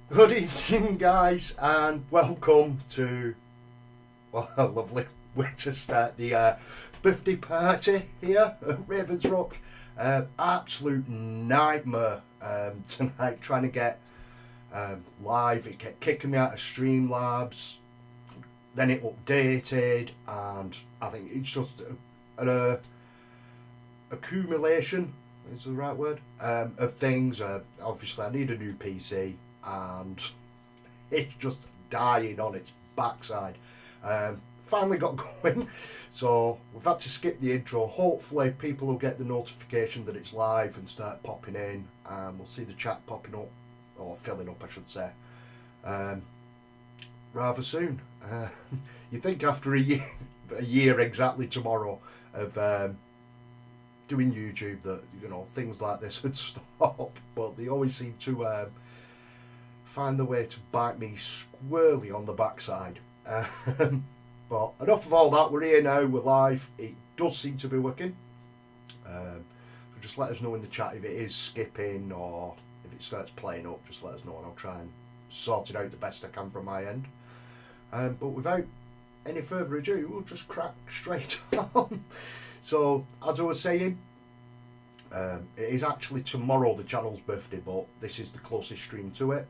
Good evening, guys, and welcome to a lovely way to start the birthday party here at Ravens Rock. Absolute nightmare tonight trying to get live. It kept kicking me out of Streamlabs, then it updated, and I think it's just an accumulation is the right word of things. Obviously, I need a new PC, and it's just dying on its backside. Finally got going, so we've had to skip the intro. Hopefully people will get the notification that it's live and start popping in, and we'll see the chat popping up, or filling up I should say, rather soon. You think after a year exactly tomorrow of doing YouTube that things like this would stop, but they always seem to find the way to bite me squarely on the backside. But enough of all that. We're here now. We're live. It does seem to be working. So just let us know in the chat if it is skipping or if it starts playing up. Just let us know, and I'll try and sort it out the best I can from my end. But without any further ado, we'll just crack straight on. So, as I was saying, it is actually tomorrow the channel's birthday, but this is the closest stream to it.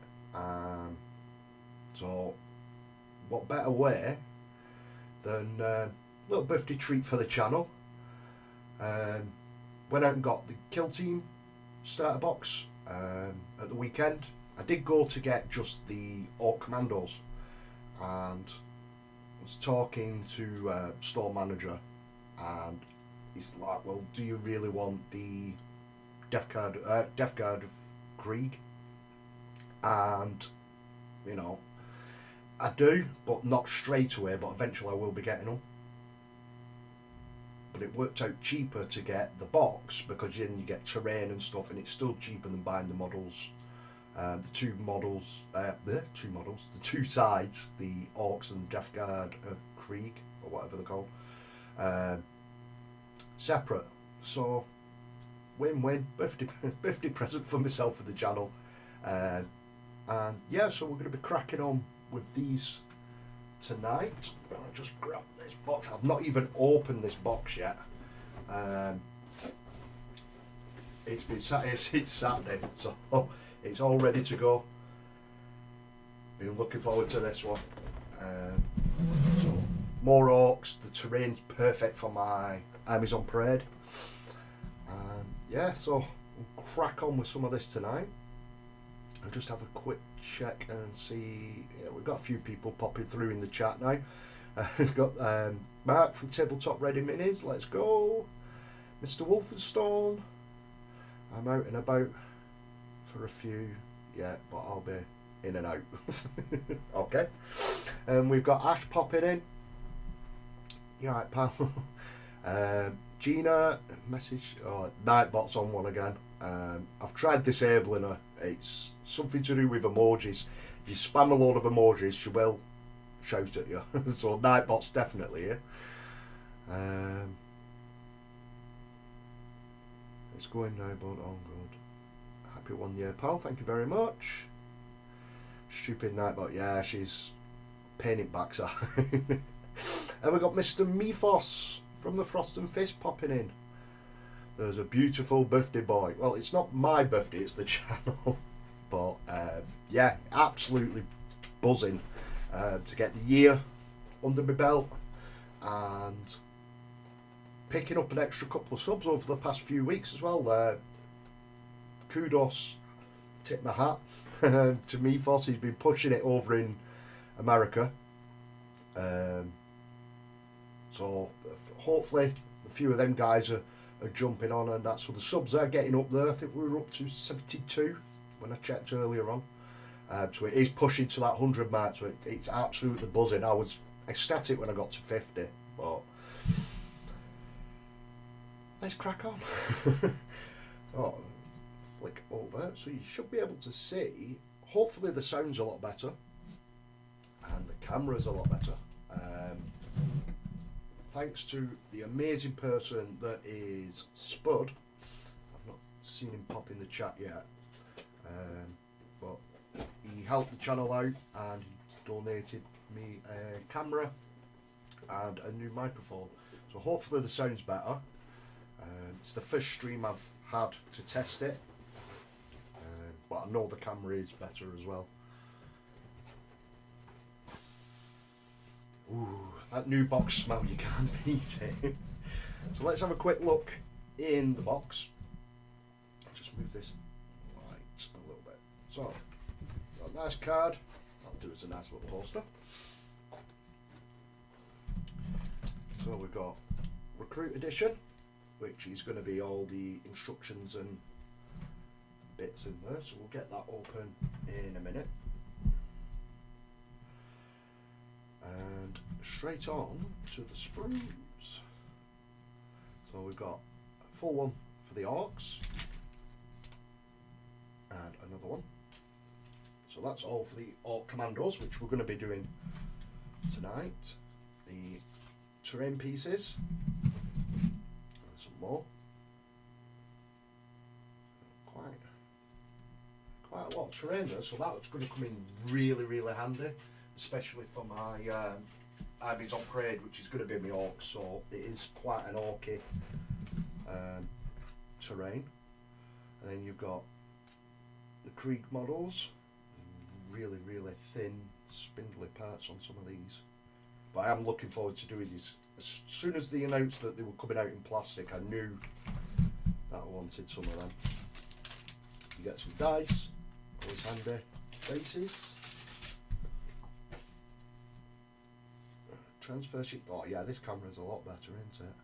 So, what better way than a little birthday treat for the channel. Went out and got the Kill Team starter box at the weekend. I did go to get just the Kommandos, and I was talking to store manager, and he's like, well, do you really want the Death Guard of Krieg? And I do, but not straight away, but eventually I will be getting them. But it worked out cheaper to get the box, because then you get terrain and stuff, and it's still cheaper than buying the models. The two sides, the Orcs and the Death Guard of Krieg, or whatever they're called, separate. So, win-win, birthday present for myself and the channel. And yeah, so we're going to be cracking on with these tonight. I'll just grab this box. I've not even opened this box yet. It's been since Saturday, so it's all ready to go. Been looking forward to this one. So more orcs. The terrain's perfect for my armies on parade. Yeah, so we'll crack on with some of this tonight. I'll just have a quick check and see. Yeah, we've got a few people popping through in the chat now. We've got Mark from Tabletop Ready Minis. Let's go. Mr. Wolfenstone. I'm out and about for a few. Yeah, but I'll be in and out. Okay. We've got Ash popping in. You alright, pal? Gina, message. Oh, Nightbot's on one again. I've tried disabling her. It's something to do with emojis. If you spam a load of emojis, she will shout at you. So Nightbot's definitely here. It's going now, but all good. Happy 1 year, pal. Thank you very much. Stupid Nightbot. Yeah, she's pain in backside. And we got Mr. Methos from the Frost and Fist popping in. There's a beautiful birthday boy. Well, it's not my birthday, it's the channel. But yeah, absolutely buzzing to get the year under my belt, and picking up an extra couple of subs over the past few weeks as well. Kudos, tip my hat to Methos. He's been pushing it over in America. So hopefully a few of them guys are jumping on, and that's, so the subs are getting up there. I think we were up to 72 when I checked earlier on. So it is pushing to that 100 mark, so it's absolutely buzzing. I was ecstatic when I got to 50, but let's crack on. Oh, flick over, so you should be able to see. Hopefully the sound's a lot better, and the camera's a lot better. Thanks to the amazing person that is Spud. I've not seen him pop in the chat yet, but he helped the channel out and he donated me a camera and a new microphone. So hopefully the sound's better. It's the first stream I've had to test it, but I know the camera is better as well. Ooh, that new box smell, you can't beat it. So let's have a quick look in the box. Just move this light a little bit. So, got a nice card. That'll do as a nice little holster. So we've got Recruit Edition, which is going to be all the instructions and bits in there. So we'll get that open in a minute. And straight on to the sprues. So we've got a full one for the orcs and another one. So that's all for the orc commandos, which we're going to be doing tonight. The terrain pieces and some more. Quite a lot of terrain there, so that's going to come in really handy, especially for my Ivy's upgrade, which is going to be my orcs. So it is quite an orky terrain. And then you've got the Krieg models, really thin, spindly parts on some of these. But I am looking forward to doing these. As soon as they announced that they were coming out in plastic, I knew that I wanted some of them. You get some dice, always handy. Bases. Transfer sheet. Oh yeah, this camera's a lot better, isn't it?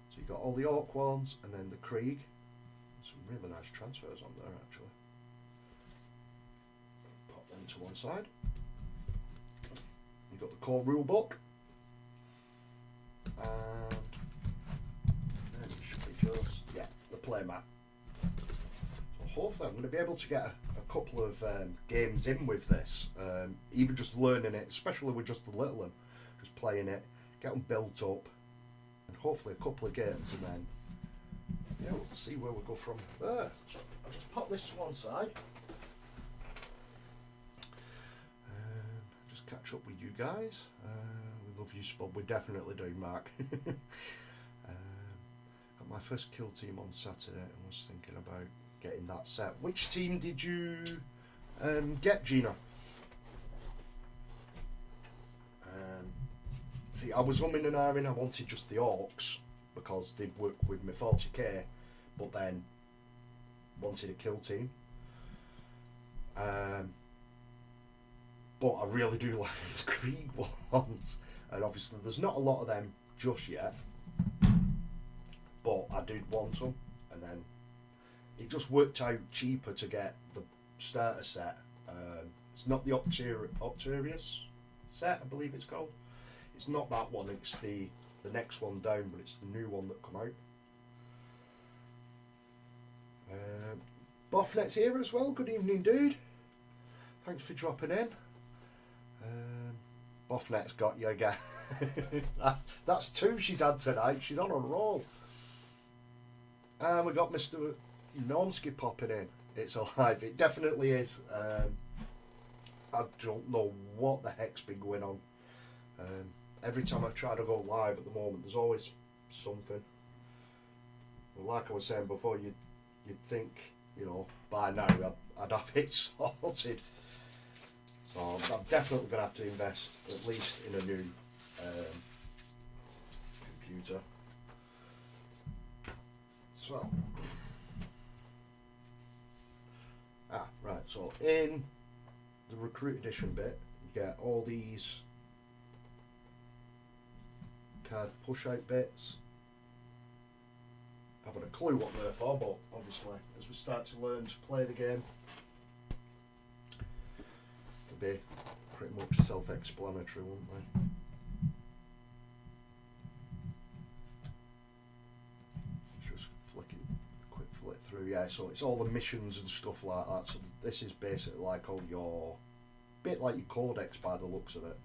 So you've got all the orc ones and then the Krieg. Some really nice transfers on there actually. Pop them to one side. You've got the core rule book. And then it should be just, yeah, the play mat. So hopefully I'm going to be able to get a couple of games in with this. Even just learning it, especially with just the little one. Just playing it, get them built up. And hopefully a couple of games and then, yeah, we'll see where we go from there. So I'll just pop this to one side. Just catch up with you guys. We love you, Spud. We definitely do, Mark. Got my first kill team on Saturday and was thinking about getting that set. Which team did you get, Gina? See, I was umming and ahhing. I wanted just the orcs because they'd work with my 40k, but then wanted a kill team. But I really do like the Krieg ones, and obviously there's not a lot of them just yet, but I did want some, and then it just worked out cheaper to get the starter set. It's not the Octarius set, I believe it's called. It's not that one, it's the next one down, but it's the new one that come out. Boffnet's here as well. Good evening, dude. Thanks for dropping in. Boffnet's got you again. That's two she's had tonight. She's on a roll. And we got Mr. Normsky popping in. It's alive. It definitely is. I don't know what the heck's been going on. Every time I try to go live at the moment, there's always something. Like I was saying before, you'd think, you know, by now I'd have it sorted. So I'm definitely going to have to invest at least in a new computer. So, right, so in the Recruit Edition bit, you get all these card push out bits. I haven't a clue what they're for, but obviously as we start to learn to play the game, it'll be pretty much self-explanatory, won't they? Just quick flick through, yeah, so it's all the missions and stuff like that. So this is basically like all your, bit like your codex by the looks of it.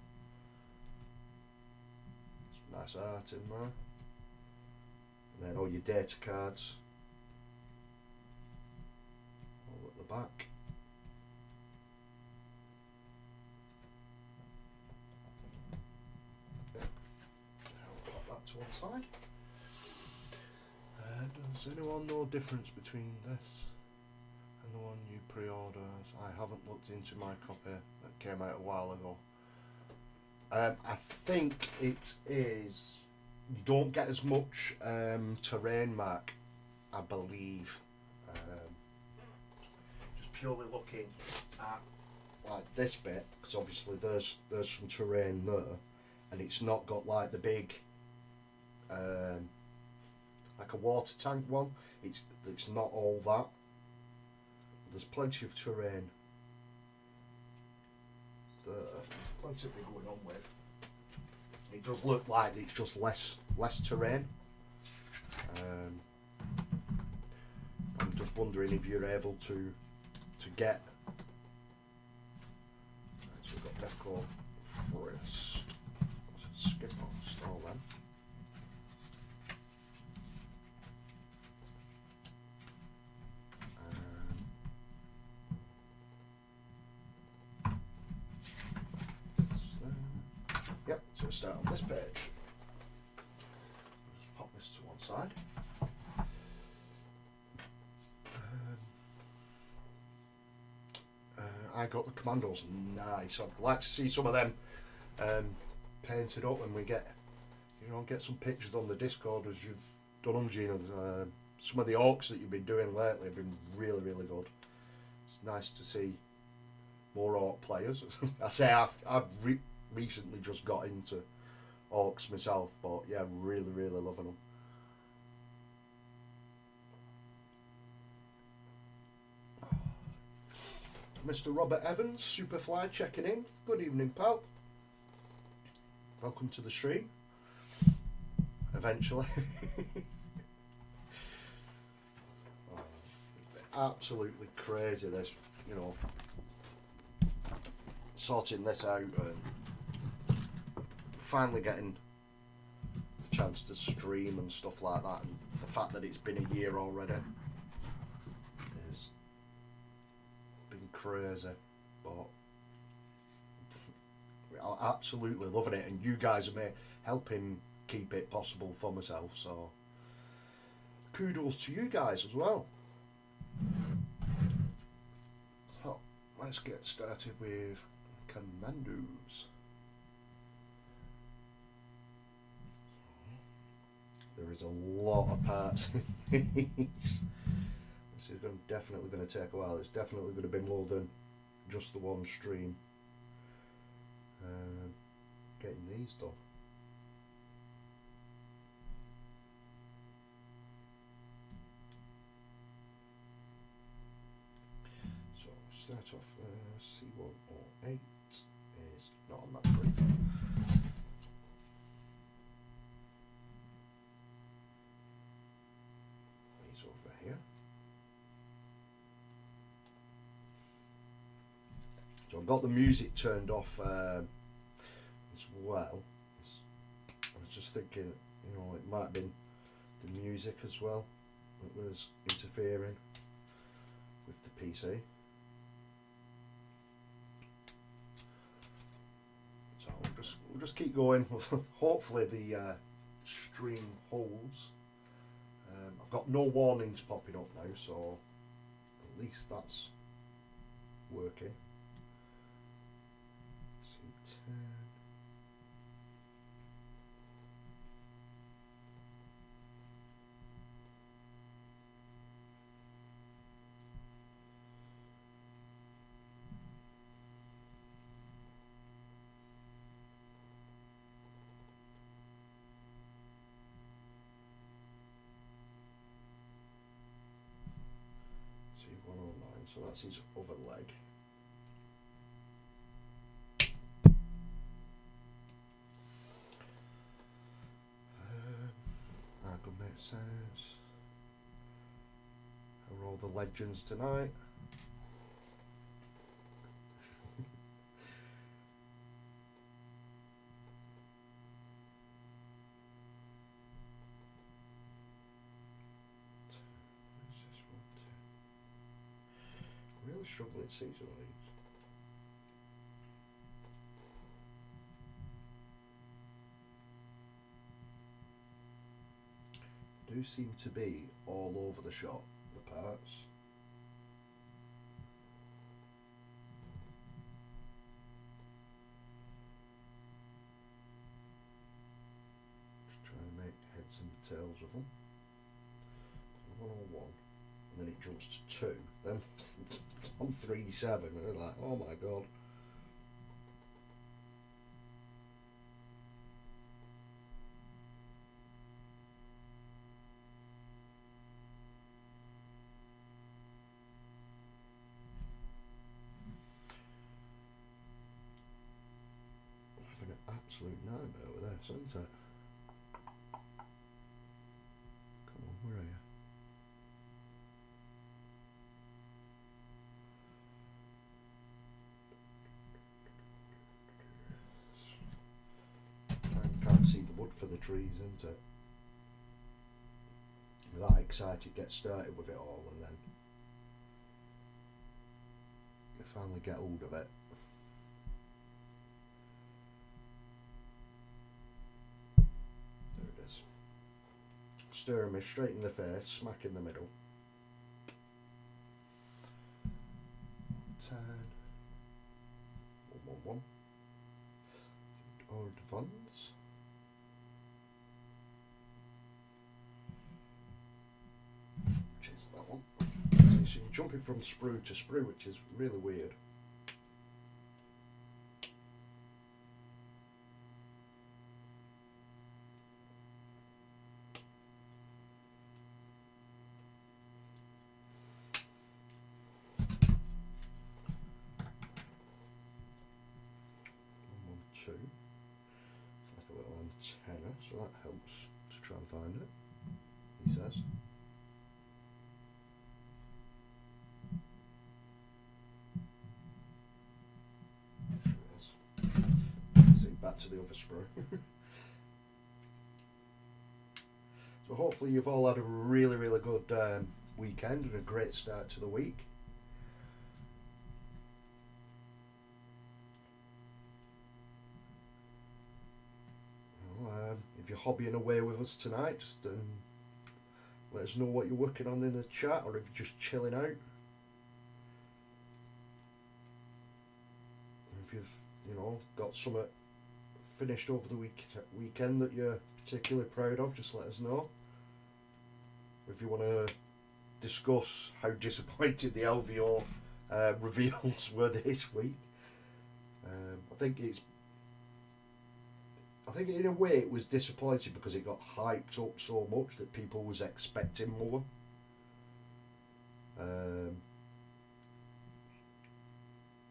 Some nice art in there. And then all your data cards. all at the back. I'll pop that to one side. Does anyone know the difference between this and the one you pre-orders? I haven't looked into my copy that came out a while ago. I think it is, you don't get as much terrain mark, I believe. Just purely looking at like this bit, because obviously there's some terrain there, and it's not got like the big like a water tank one. It's not all that. There's plenty of terrain there. There's plenty to be going on with. It does look like it's just less terrain. I'm just wondering if you're able to get. So we've got Defco first. Let's skip on install then. Yep, so we'll start on this page. Just pop this to one side. I got the Kommandos, nice. I'd like to see some of them painted up, and we get some pictures on the Discord as you've done them, Gina. Some of the orcs that you've been doing lately have been really, really good. It's nice to see more orc players. I say I've recently just got into orcs myself, but yeah, really, really loving them. Mr. Robert Evans, Superfly, checking in. Good evening, pal. Welcome to the stream. Eventually. Absolutely crazy, this, sorting this out and finally getting the chance to stream and stuff like that, and the fact that it's been a year already is been crazy, but I'm absolutely loving it, and you guys are helping keep it possible for myself, so kudos to you guys as well. So let's get started with Kommandos. There is a lot of parts in these. This is definitely going to take a while. It's definitely going to be more than just the one stream. Getting these done. So start off C108 is not on that screen. These over here. So I've got the music turned off as well. I was just thinking, it might have been the music as well that was interfering with the PC. So we'll just keep going. Hopefully the stream holds. I've got no warnings popping up now, so at least that's working. C10. C109, so that's his other leg. Good mate says, I roll the legends tonight. really struggling to see some of these. Do seem to be all over the shop, the parts. Just trying to make heads and tails of them. 101, and then it jumps to 2, then on 3-7, and they're like, oh my god. Having an absolute nightmare with this, isn't it? Come on, where are you? Can't see the wood for the trees, isn't it? You're that excited, get started with it all, and then you finally get hold of it. There it is. Staring me straight in the face, smack in the middle. 10. 111. Or advance. Chase that one. So you're jumping from sprue to sprue, which is really weird. Two. It's like a little antenna, so that helps to try and find it, he says. There it is. See, back to the other sprue. So hopefully you've all had a really, really good weekend and a great start to the week. If you're hobbying away with us tonight, just let us know what you're working on in the chat, or if you're just chilling out. If you've, got something finished over the weekend that you're particularly proud of, just let us know. If you want to discuss how disappointed the LVO reveals were this week, I think in a way it was disappointing because it got hyped up so much that people was expecting more.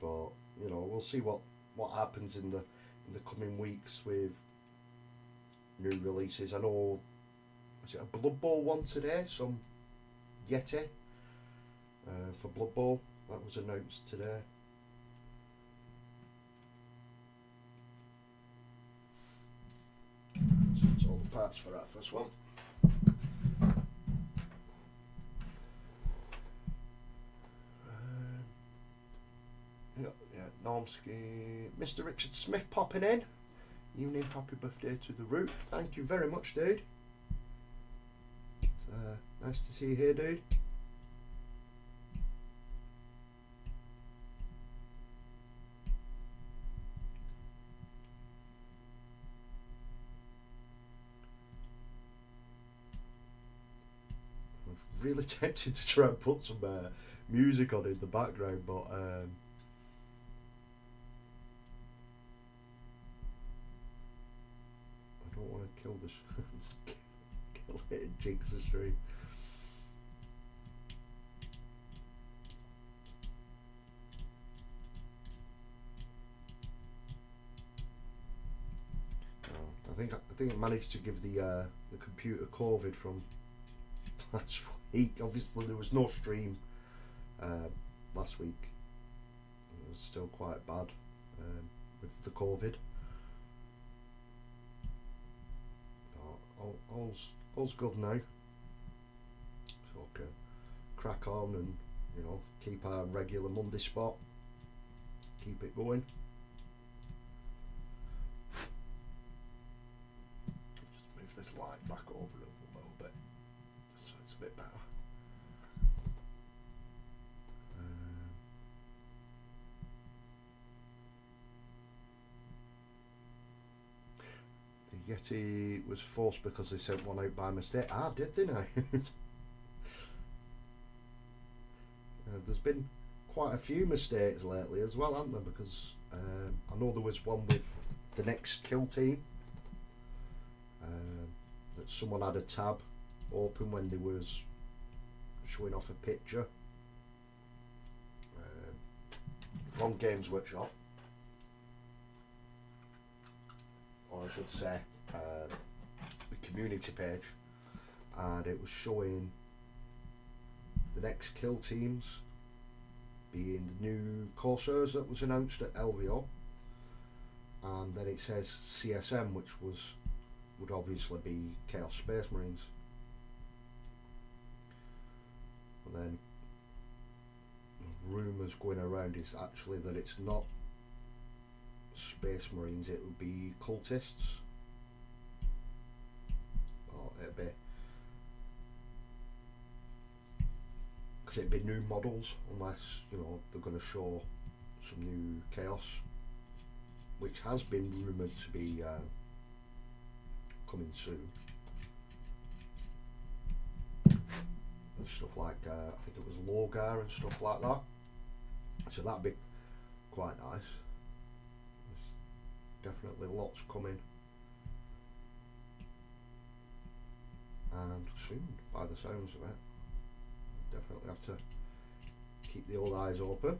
But we'll see what happens in the coming weeks with new releases. I know, was it a Blood Bowl one today? Some Yeti for Blood Bowl that was announced today. That's all the parts for that first one. Yeah, Normski, Mr. Richard Smith popping in. Evening, happy birthday to the Root. Thank you very much, dude. Nice to see you here, dude. Really tempted to try and put some music on in the background, but I don't want to kill this kill it and jinx the stream. I think I managed to give the computer COVID from last week. Obviously there was no stream last week. It was still quite bad with the COVID. All's good now. So okay, crack on and you know, keep our regular Monday spot, keep it going. Just move this light back over a little bit so it's a bit better. The Yeti was forced because they sent one out by mistake. Ah, didn't I? There's been quite a few mistakes lately as well, haven't there? Because I know there was one with the next kill team that someone had a tab open when they was showing off a picture from Games Workshop, or I should say the community page, and it was showing the next kill teams being the new Corsairs that was announced at LVO, and then it says CSM, which would obviously be Chaos Space Marines. And then rumours going around is actually that it's not Space Marines, it would be cultists, or it'd be, because it'd be new models, unless, you know, they're going to show some new Chaos, which has been rumoured to be coming soon. And stuff like, I think it was Logar and stuff like that, so that'd be quite nice. There's definitely lots coming, and soon by the sounds of it. Definitely have to keep the old eyes open.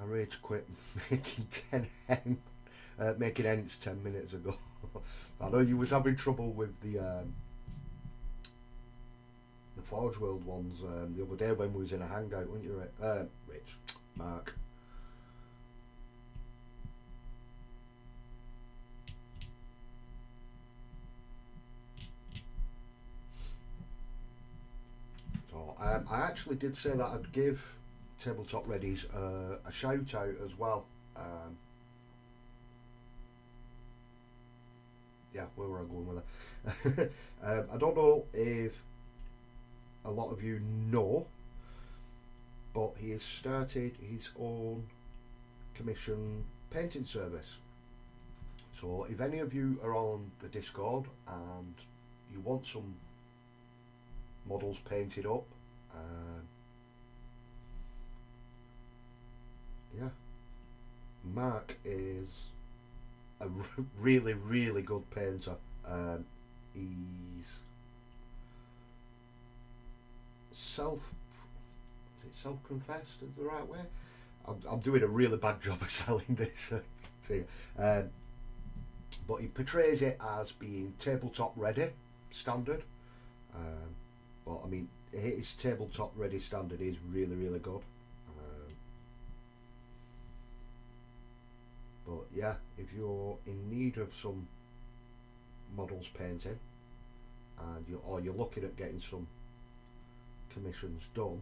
I rage quit making making ends 10 minutes ago. I know you was having trouble with the Forge World ones the other day when we was in a hangout, weren't you, Mark? So I actually did say that I'd give Tabletop Readies a shout out as well. Yeah, where were I going with it? I don't know if a lot of you know, but he has started his own commission painting service. So if any of you are on the Discord and you want some models painted up, yeah, Mark is a really, really good painter. He's self-confessed is the right way. I'm doing a really bad job of selling this to you. But he portrays it as being tabletop ready standard. But I mean, his tabletop ready standard is really, really good. But yeah, if you're in need of some models painting, and you're looking at getting some commissions done,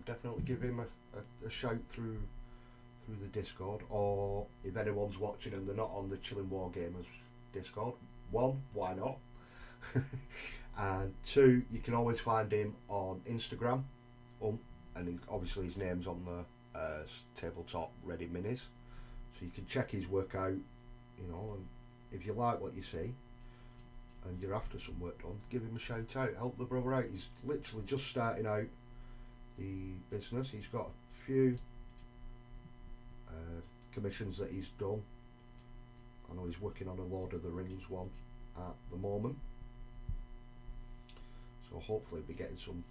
definitely give him a shout through the Discord. Or if anyone's watching and they're not on the Chilling Wargamers Discord, one, why not? And two, you can always find him on Instagram, and obviously his name's on the Tabletop Ready Minis, so you can check his work out, you know. And if you like what you see and you're after some work done, give him a shout out, help the brother out. He's literally just starting out the business. He's got a few commissions that he's done. I know he's working on a Lord of the Rings one at the moment, so hopefully we'll be getting some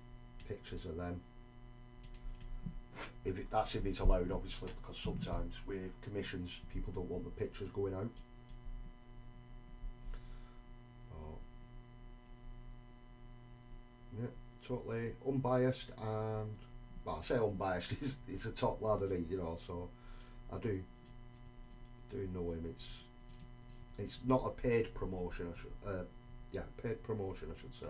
pictures of them. That's if it's allowed, obviously, because sometimes with commissions people don't want the pictures going out. Yeah, totally unbiased, and well, I say unbiased, he's a top lad, isn't he, you know, so I do know him. It's not a paid promotion. I should yeah, paid promotion I should say.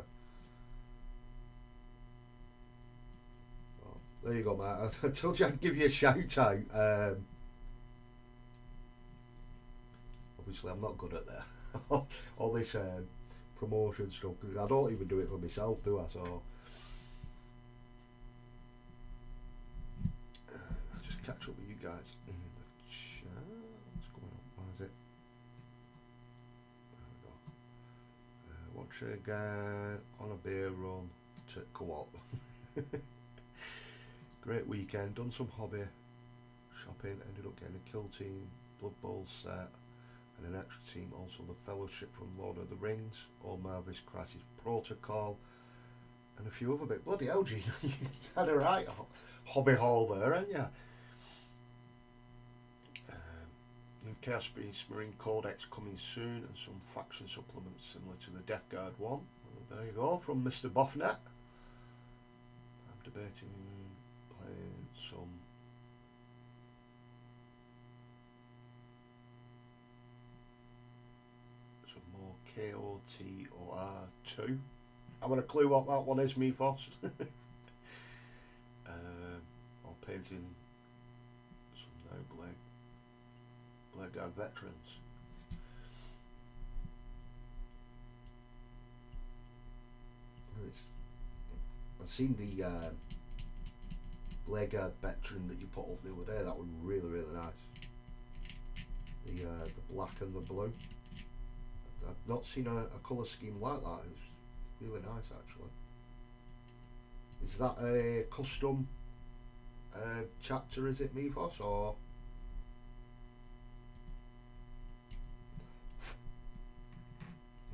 Well, there you go, mate. I told you I'd give you a shout out. Obviously, I'm not good at that. All this promotion stuff. Cause I don't even do it for myself, do I? So I'll just catch up with you guys in the chat. What's going on? Why is it? There we go. Watch it again on a beer run to co-op. Great weekend. Done some hobby shopping. Ended up getting a kill team Blood Bowl set. And an extra team, also the Fellowship from Lord of the Rings, All Marvis Crisis Protocol, and a few other bits. Bloody hell, Gene, you had a right hobby haul there, haven't you? New Chaos Beast Marine Codex coming soon, and some faction supplements similar to the Death Guard one. Well, there you go, from Mr. Boffnet. I'm debating playing some KOTOR2. I want a clue what that one is, me Foss. Or painting some now Blade Guard veterans. I've seen the Blade Guard veteran that you put up the other day. That was really, really nice. The black and the blue. I've not seen a colour scheme like that. It's really nice, actually. Is that a custom chapter, is it, Mevos, or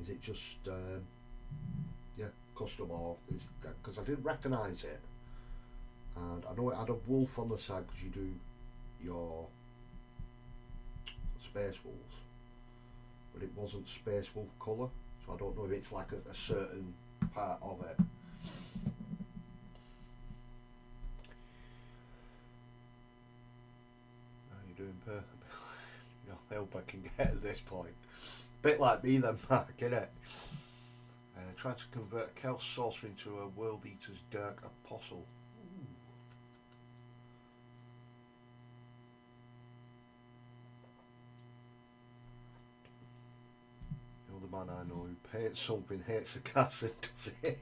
is it just yeah, custom, or is because I didn't recognise it, and I know it had a wolf on the side because you do your Space Wolves. But it wasn't Space Wolf colour, so I don't know if it's like a certain part of it. How are you doing, Per? You know, I hope I can get at this point. Bit like me then, Mark, innit? Trying to convert Chaos Sorcerer into a World Eater's Dark Apostle. The man I know who paints something hates the cast and does it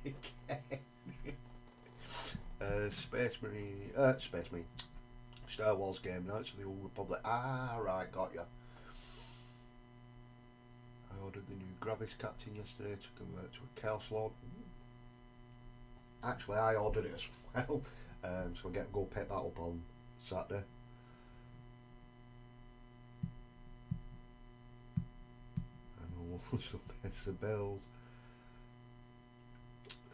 again. Space Marine, Star Wars game now, it's the Old Republic. Ah, right, got ya. I ordered the new Gravis Captain yesterday to convert to a Chaos Lord. Actually, I ordered it as well, so I go pick that up on Saturday. So it's the bells.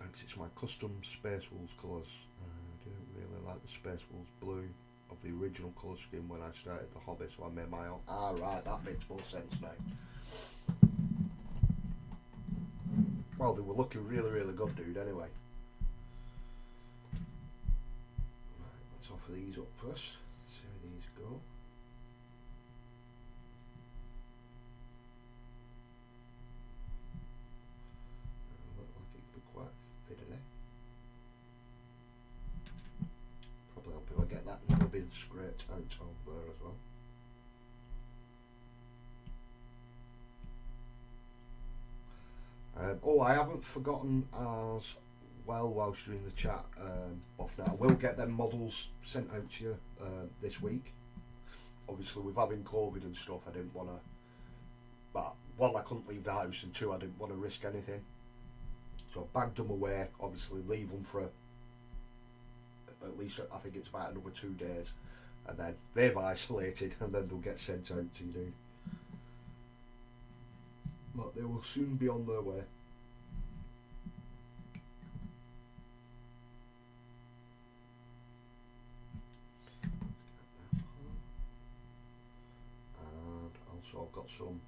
Thanks, it's my custom Space Wolves colours. I didn't really like the Space Wolves blue of the original colour scheme when I started the hobby, so I made my own. Ah, right, that makes more sense now. Well, they were looking really, really good, dude, anyway. Right, let's offer these up first. See how these go. Probably help if I get that nubbin scraped out of there as well. Oh, I haven't forgotten as well whilst you're in the chat, off now. I will get them models sent out to you this week. Obviously, with having COVID and stuff, I didn't want to. But one, I couldn't leave the house, and two, I didn't want to risk anything. So I bagged them away. Obviously, leave them for at least I think it's about another 2 days, and then they've isolated, and then they'll get sent out to you. But they will soon be on their way. And also I've got some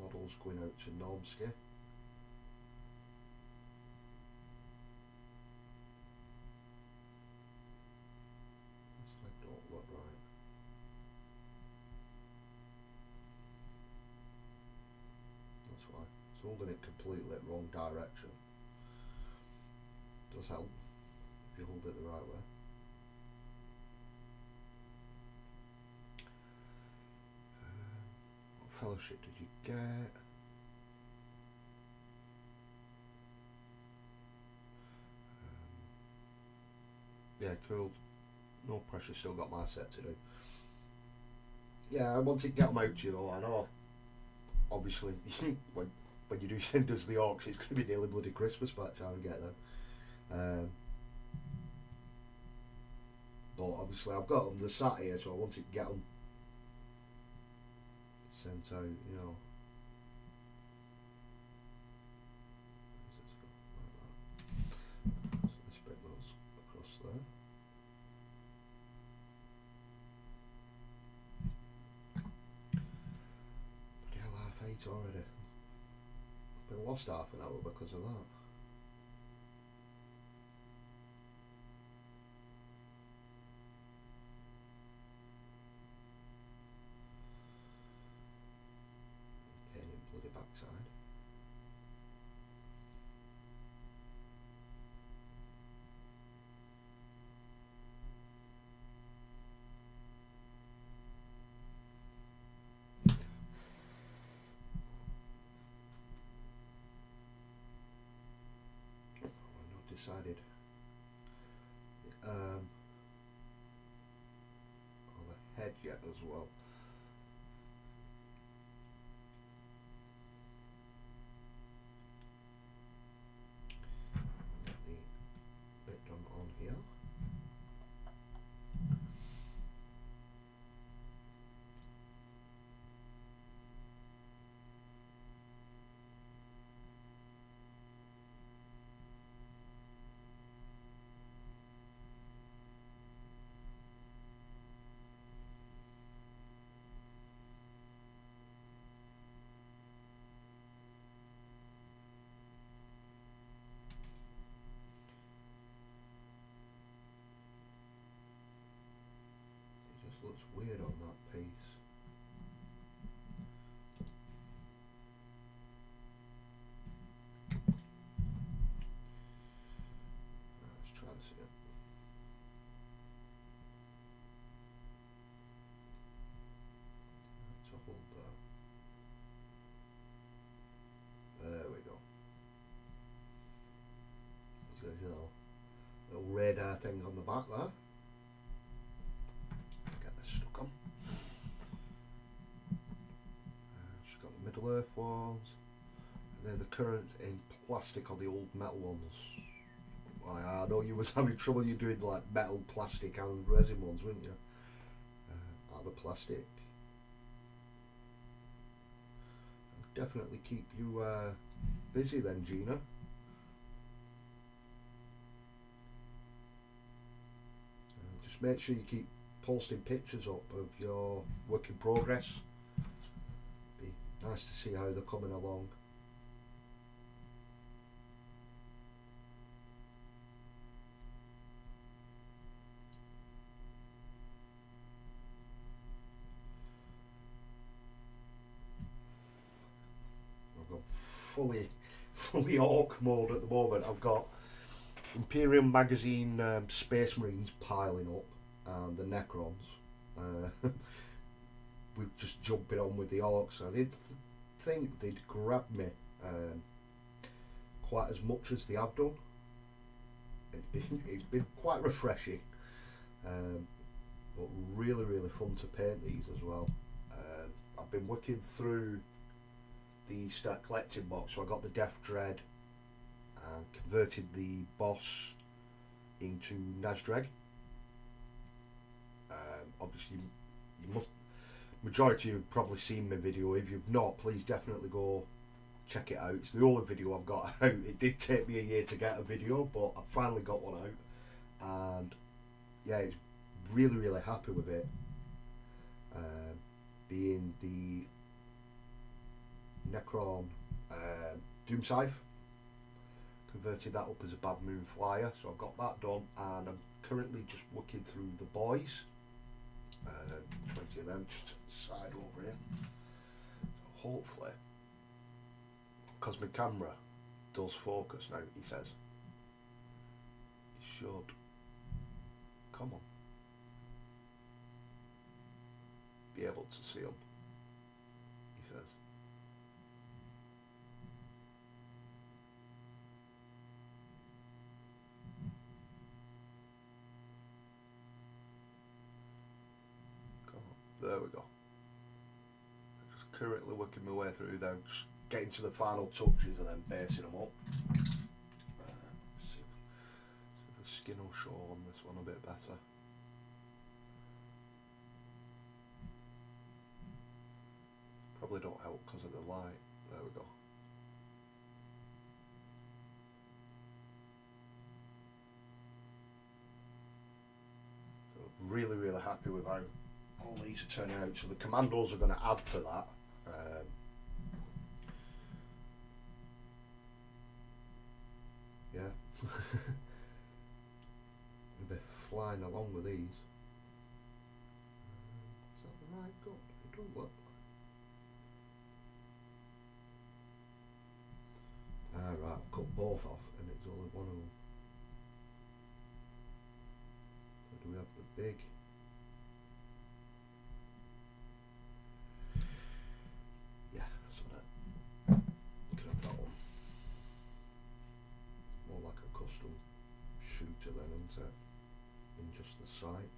models going out to Normsky. Don't look right. holding it completely wrong direction. Does help if you hold it the right way. What fellowship did you get? Yeah, cool. No pressure, still got my set to do. Yeah, I want to get them out to you though, I know. Obviously, when you do send us the orcs, it's going to be nearly bloody Christmas by the time we get them. But obviously I've got them, they're sat here, so I want to get them sent out, you know. So let's spread those across there. Bloody hell, 8:30 already. I've been lost half an hour because of that. Pain in bloody backside. Decided on the head yet as well. Get the bit done on here. Looks weird on that piece. Let's try this again. Let's hold that. There we go. There's a little radar thing on the back there. Middle earth ones, and then the current in plastic on the old metal ones. I know you was having trouble, you doing like metal, plastic and resin ones, weren't you? The plastic. I'll definitely keep you busy then, Gina. Just make sure you keep posting pictures up of your work in progress. Nice to see how they're coming along. I've got fully orc mode at the moment. I've got Imperium Magazine Space Marines piling up and the Necrons. We're just jumping on with the orcs. I did think they'd grab me quite as much as they have done. It's been quite refreshing, but really fun to paint these as well. I've been working through the start collecting box, so I got the Death Dread and converted the boss into Nazdreg. Obviously, you must. Majority of you have probably seen my video. If you've not, please definitely go check it out. It's the only video I've got out. It did take me a year to get a video, but I finally got one out, and yeah, it's really happy with it. Being the Necron Doom Scythe, converted that up as a Bad Moon Flyer, so I've got that done, and I'm currently just working through the boys. 20 of them just side over here. So hopefully, because my camera does focus now, he says. It should. Come on. Be able to see them, he says. Come on. There we go. Just currently working my way through there, just getting to the final touches and then basing them up. See if the skin will show on this one a bit better. Probably don't help because of the light. There we go. So really, really happy with how all these are turning out. So the Kommandos are going to add to that. Yeah. We'll be flying along with these. Is that the right gun? It don't look. Right, I've cut both off and it's only one of them. So do we have the big? Yeah, so that. Looking at that one. More like a custom shooter then, isn't it? In just the sight.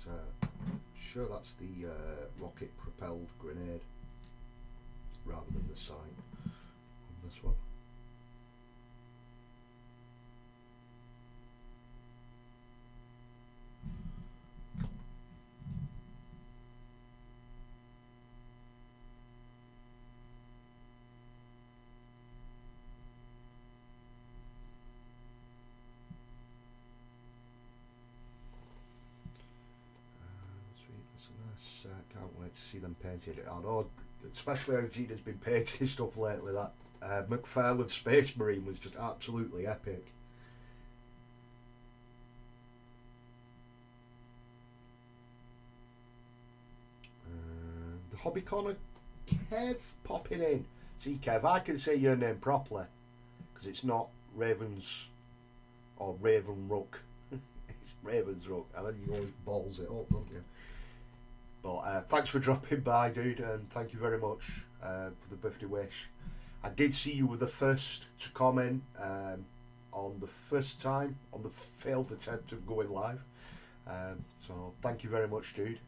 So, sure that's the rocket propelled grenade rather than the sight on this one. Can't wait to see them painted. I know, especially how Gina's been painting stuff lately, that McFarlane Space Marine was just absolutely epic. The Hobby Corner, Kev popping in. See Kev, I can say your name properly because it's not Ravens or Raven Rook. It's Ravens Rook. I know you always balls it up, don't you? But thanks for dropping by, dude, and thank you very much for the birthday wish. I did see you were the first to comment on the first time, on the failed attempt of going live. So thank you very much, dude.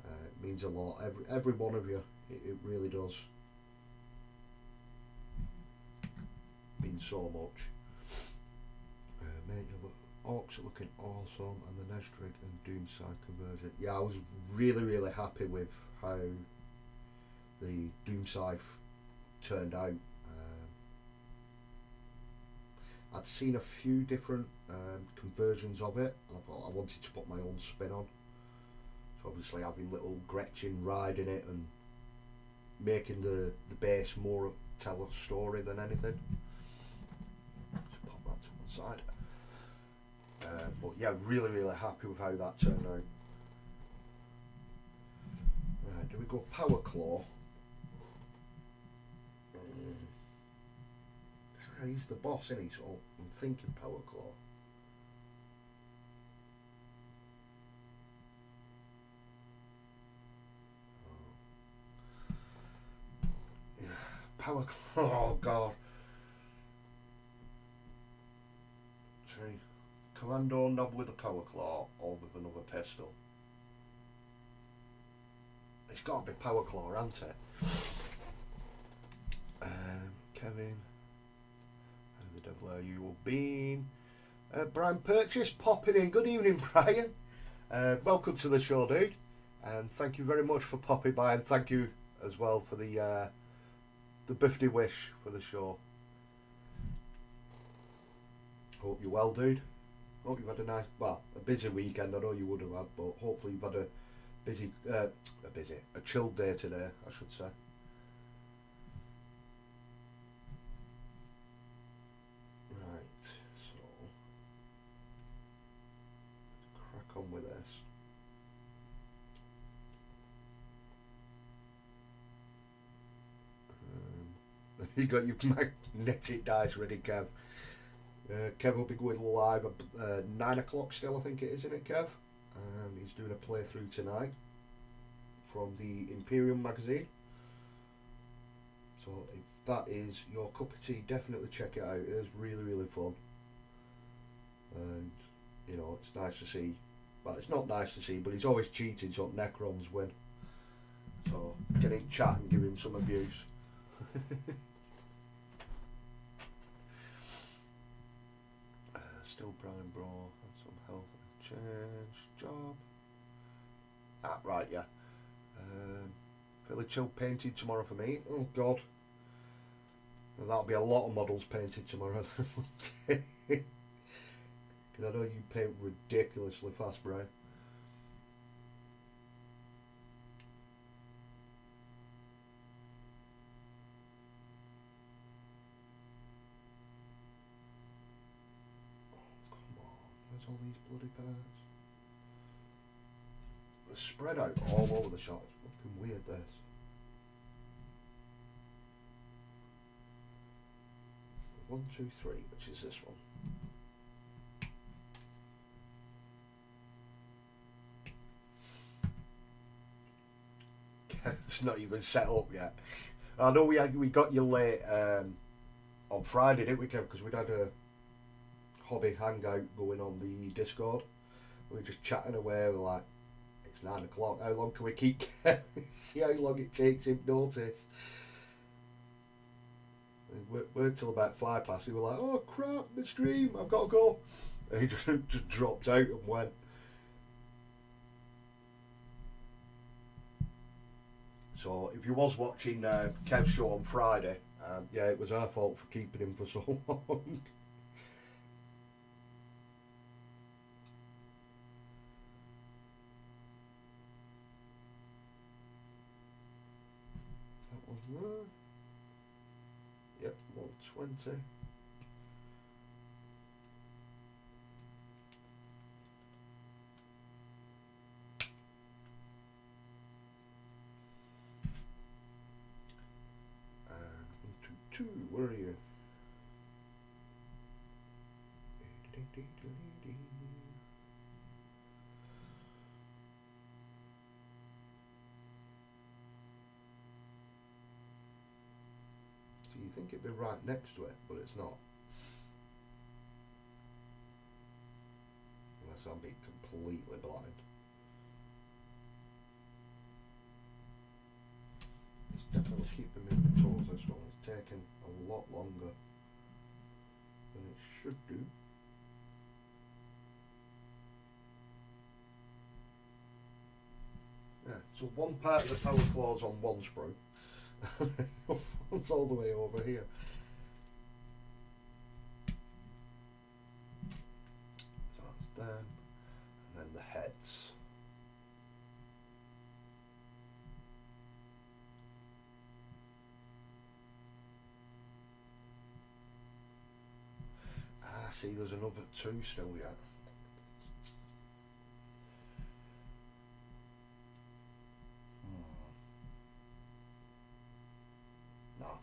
It means a lot. Every one of you, it really does. Means so much. Mate, Orcs are looking awesome, and the Nesdrig and Doomside conversion. Yeah, I was really, really happy with how the Doomside turned out. I'd seen a few different conversions of it, and I thought I wanted to put my own spin on. So obviously having little Gretchen riding it and making the base more tell a story than anything. Just pop that to one side. But yeah, really, really happy with how that turned out. Right, do we go Power Claw? He's the boss, isn't he? So I'm thinking Power Claw. Yeah, Power Claw, oh god. Sorry. Commando knob with a Power Claw or with another pistol? It's got to be Power Claw, hasn't it? Kevin, how the devil are you all been? Brian Purchase popping in. Good evening, Brian. Welcome to the show, dude. And thank you very much for popping by, and thank you as well for the birthday wish for the show. Hope you're well, dude. Hope you've had a busy weekend. I know you would have had, but hopefully you've had a chilled day today, I should say. Right, so let's crack on with this. You got your magnetic dice ready, Kev. Kev will be going live at 9 o'clock still, I think it is, isn't it, Kev? He's doing a playthrough tonight from the Imperium magazine. So if that is your cup of tea, definitely check it out. It is really, really fun. And, you know, it's nice to see. Well, it's not nice to see, but he's always cheating so Necrons win. So get in chat and give him some abuse. Still Brian Bro, and some health and change job. Ah, right, yeah. Fairly chill painting tomorrow for me. Oh God, and that'll be a lot of models painted tomorrow. Because I know you paint ridiculously fast, Brian. All these bloody parts. They're spread out all over the shop. It's looking weird, this. One, two, three, which is this one. It's not even set up yet. I know we got you late on Friday, didn't we, Kev? Because we'd had a hobby hangout going on the Discord. We were just chatting away. We're like, it's 9 o'clock. How long can we keep? See how long it takes him to notice. We're till about 5 past. We were like, oh crap, the stream, I've got to go. And he just dropped out and went. So if you was watching Kev's show on Friday, yeah, it was our fault for keeping him for so long. Yep, 120. And 122, where are you? You think it'd be right next to it, but it's not. Unless I'm being completely blind. It's definitely keeping me on the toes, this one. It's taking a lot longer than it should do. Yeah, so one part of the power claw's on one sprue. It's all the way over here. So that's them, and then the heads. Ah, see, there's another two still yet.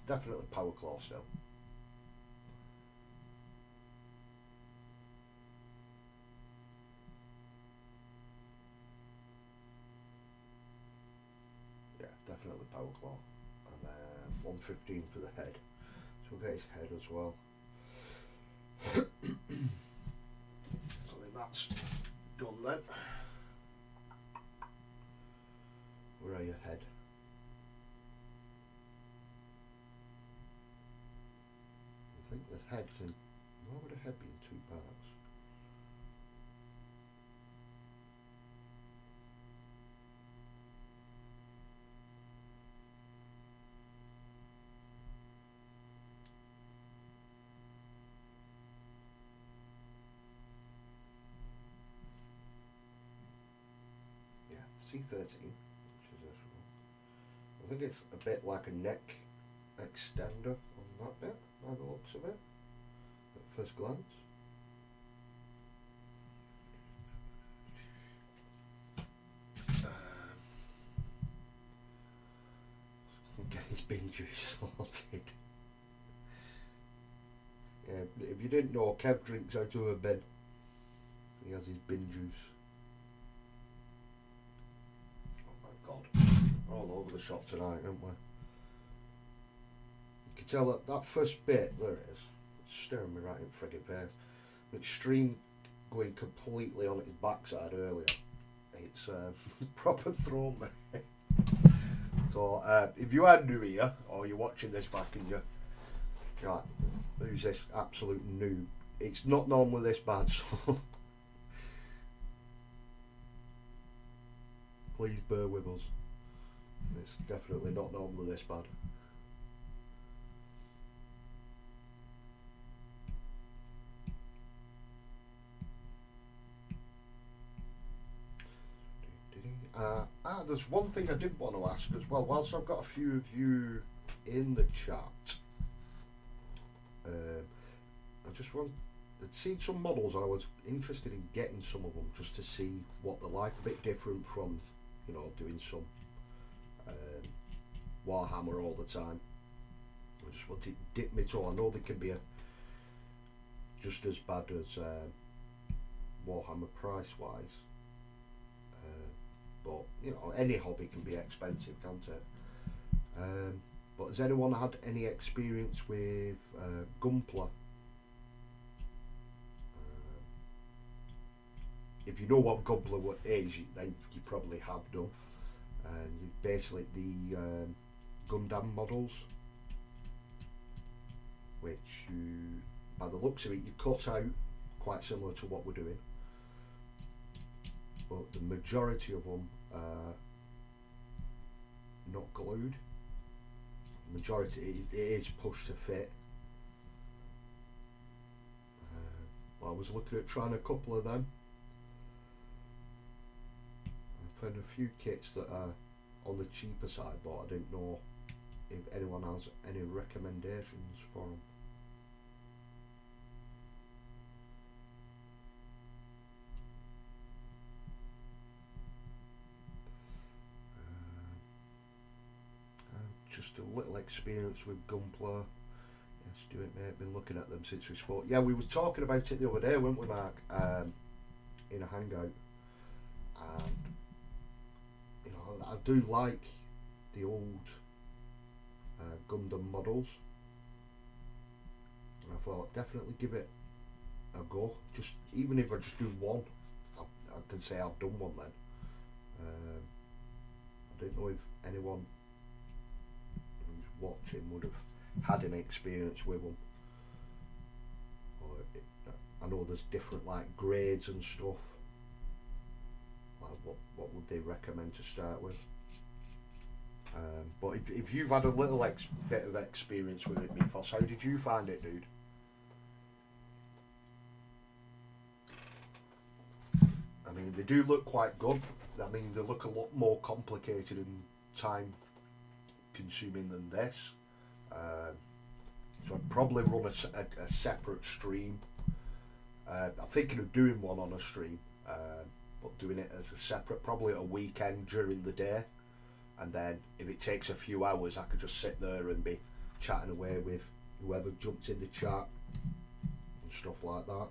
Definitely power claw still. Yeah, definitely power claw. And then 115 for the head. So we'll get his head as well. So I think that's done then. Where are your head? I think the head's in. Why would a head be in 2 parts? Yeah, C13, which is this one. I think it's a bit like a neck extender on that bit, by the looks of it, at first glance. Get his bin juice sorted. if you didn't know, Kev drinks out of a bin. He has his bin juice. Oh my god. We're all over the shop tonight, aren't we? You can tell that first bit, there it is. It's staring me right in the friggin' face. Extreme going completely on its backside earlier. It's proper thrown me. So if you are new here, or you're watching this back and you're right, who's this absolute noob? It's not normally this bad, so please bear with us. It's definitely not normally this bad. There's one thing I did want to ask as well. Whilst I've got a few of you in the chat, I'd seen some models and I was interested in getting some of them just to see what they're like. A bit different from, you know, doing some Warhammer all the time. I just want to dip my toe. I know they can be just as bad as Warhammer price wise. But you know, any hobby can be expensive, can't it? But has anyone had any experience with Gunpla? If you know what Gunpla is, then you probably have done. Basically the Gundam models, which you, by the looks of it, you cut out quite similar to what we're doing. But the majority of them are not glued. The majority it is pushed to fit. Well, I was looking at trying a couple of them. I found a few kits that are on the cheaper side, but I didn't know if anyone has any recommendations for them. Just a little experience with Gunpla. Yes, do it, mate. Been looking at them since we spoke. Yeah, we were talking about it the other day, weren't we, Mark? In a hangout, and you know, I do like the old Gundam models, and I thought I'd definitely give it a go. Just even if I just do one, I can say I've done one then. I don't know if anyone watching would have had an experience with them, or I know there's different like grades and stuff. Like what would they recommend to start with? But if you've had a little bit of experience with it, Mythos, how did you find it, dude? I mean, they do look quite good. I mean, they look a lot more complicated and time consuming than this, so I'd probably run a separate stream. I'm thinking of doing one on a stream, but doing it as a separate, probably at a weekend during the day, and then if it takes a few hours I could just sit there and be chatting away with whoever jumps in the chat and stuff like that.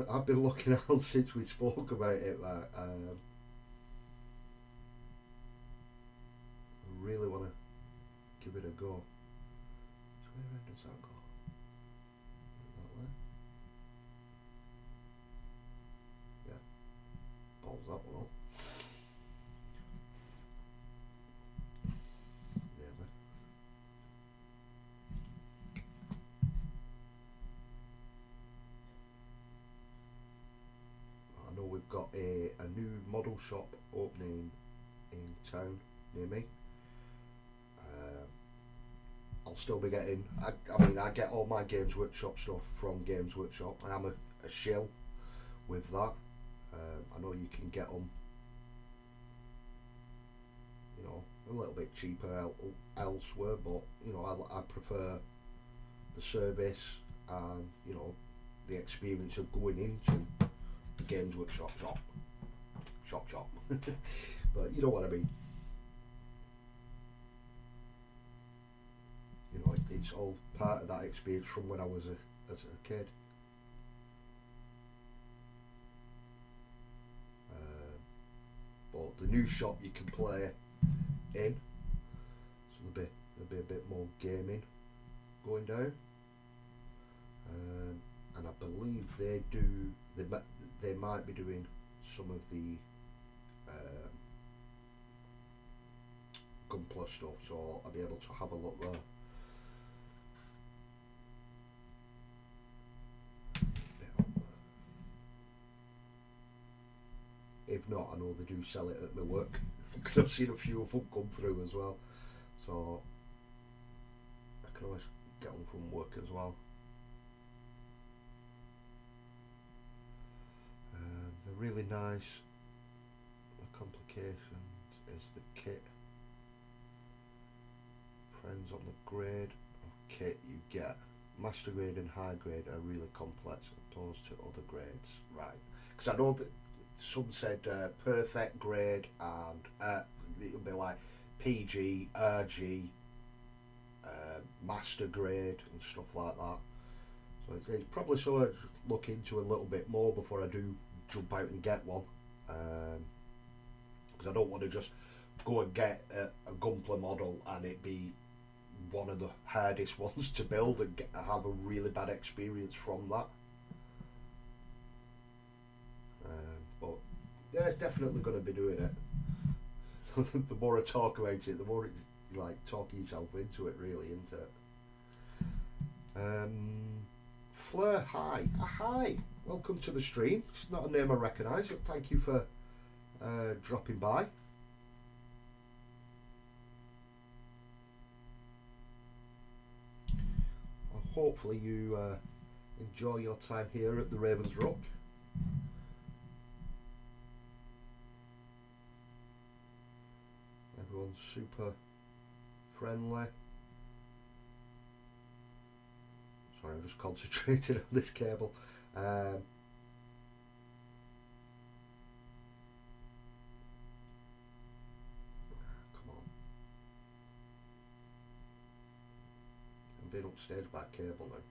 I've been looking out since we spoke about it. Like, I really want to give it a go. So where does that go? That way? Yeah. Balls that one up. We've got a new model shop opening in town near me. I'll still be getting, I mean, I get all my Games Workshop stuff from Games Workshop, and I'm a shill with that. I know you can get them, you know, a little bit cheaper elsewhere, but you know I prefer the service and you know the experience of going into the Games Workshop shop. But you know what I mean. You know, it's all part of that experience from when I was as a kid. But the new shop you can play in, so there'll be a bit more gaming going down. And I believe they might be doing some of the Gunpla stuff, so I'll be able to have a look there. If not, I know they do sell it at my work because I've seen a few of them come through as well. So I can always get them from work as well. They're really nice. The complications is the kit. Friends on the grade of kit you get. Master grade and high grade are really complex opposed to other grades, right? Because I know that some said perfect grade and it'll be like PG, RG, master grade and stuff like that. So it's probably something to look into a little bit more before I do jump out and get one. Because I don't want to just go and get a Gunpla model and it be one of the hardest ones to build and have a really bad experience from that. But yeah, it's definitely going to be doing it. The more I talk about it, the more you like talking yourself into it, really, isn't it? Fleur, hi. Hi. Welcome to the stream. It's not a name I recognise, but thank you for dropping by. Well, hopefully you enjoy your time here at the Ravens Rock. Everyone's super friendly. Sorry, I'm just concentrating on this cable. Come on. I'm being upstairs by a cable now.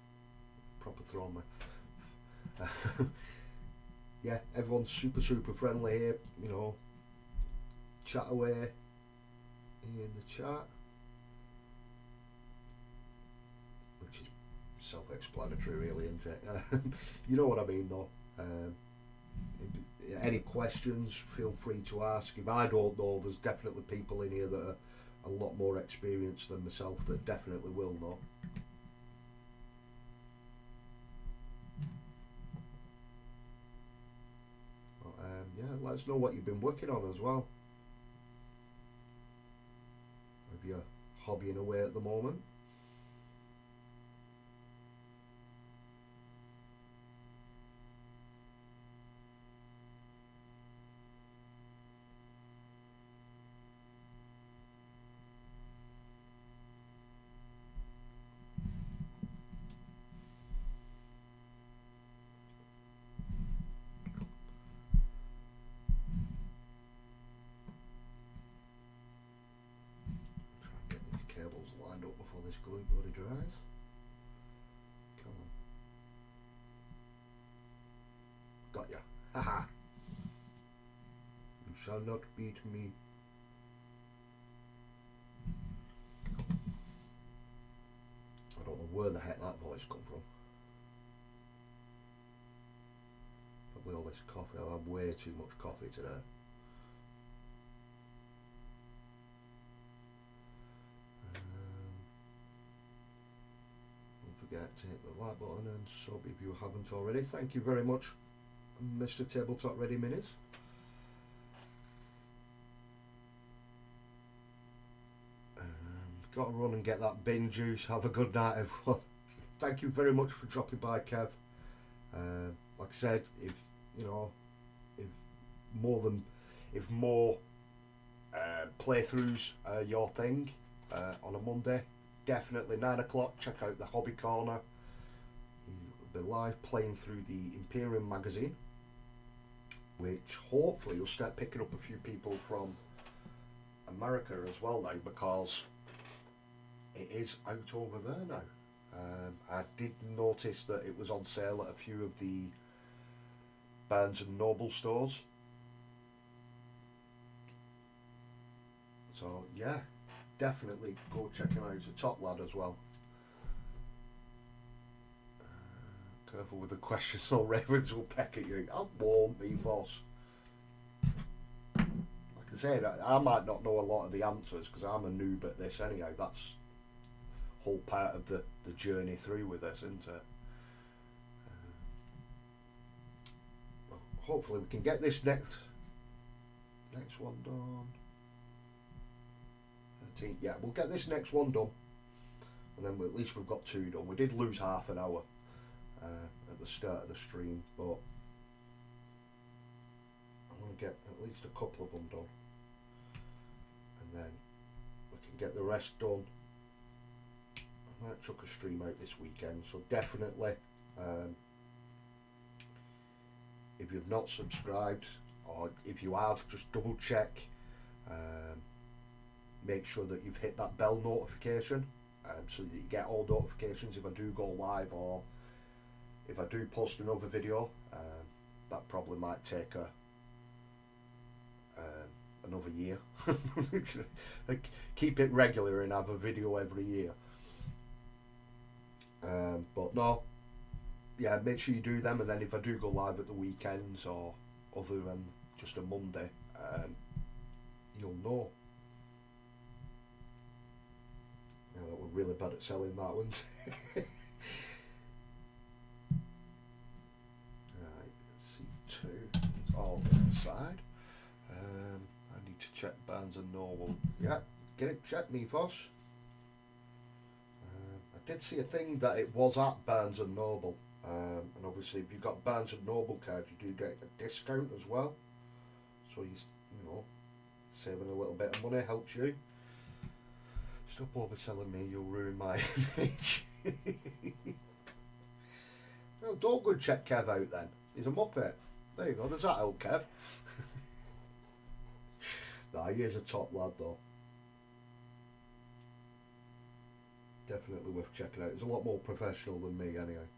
Proper throwing my... Yeah, everyone's super friendly here, you know. Chat away in the chat, which is self-explanatory, really, isn't it? You know what I mean, though. Any questions, feel free to ask. If I don't know, there's definitely people in here that are a lot more experienced than myself that definitely will know. But, yeah, let us know what you've been working on as well. If you're hobbying away at the moment. Before this glue bloody dries. Come on. Got ya. Haha. You shall not beat me. I don't know where the heck that voice come from. Probably all this coffee. I've had way too much coffee today. Forget to hit the like button and sub if you haven't already. Thank you very much, Mr. Tabletop Ready Minis. Got to run and get that bin juice. Have a good night, everyone. Thank you very much for dropping by, Kev. Like I said, if you know, if more playthroughs are your thing on a Monday, definitely 9 o'clock. Check out the Hobby Corner. You'll be live playing through the Imperium magazine, which hopefully you'll start picking up a few people from America as well now, because it is out over there now. I did notice that it was on sale at a few of the Barnes and Noble stores. So yeah, definitely go check him out. He's a top lad as well. Careful with the questions, or ravens will peck at you. I won't, me boss. Like I say, I might not know a lot of the answers because I'm a noob at this anyhow. That's whole part of the journey through with this, isn't it? Well, hopefully we can get this next one done. Yeah, we'll get this next one done, and then at least we've got 2 done. We did lose half an hour at the start of the stream, but I'm going to get at least a couple of them done, and then we can get the rest done. I might chuck a stream out this weekend, so definitely if you've not subscribed, or if you have, just double check. Make sure that you've hit that bell notification so that you get all notifications if I do go live, or if I do post another video. That probably might take another year. Keep it regular and have a video every year. But no, yeah, make sure you do them, and then if I do go live at the weekends or other than just a Monday, you'll know. Yeah, that we're really bad at selling that one. Right, C2, it's all inside. I need to check Barnes and Noble. Yeah, get it checked, me boss. I did see a thing that it was at Barnes and Noble, and obviously if you've got Barnes and Noble card, you do get a discount as well. So you know, saving a little bit of money helps you. Stop overselling me, you'll ruin my image. Well, don't go and check Kev out then. He's a muppet. There you go, does that help, Kev? Nah, he is a top lad though. Definitely worth checking out. He's a lot more professional than me anyway.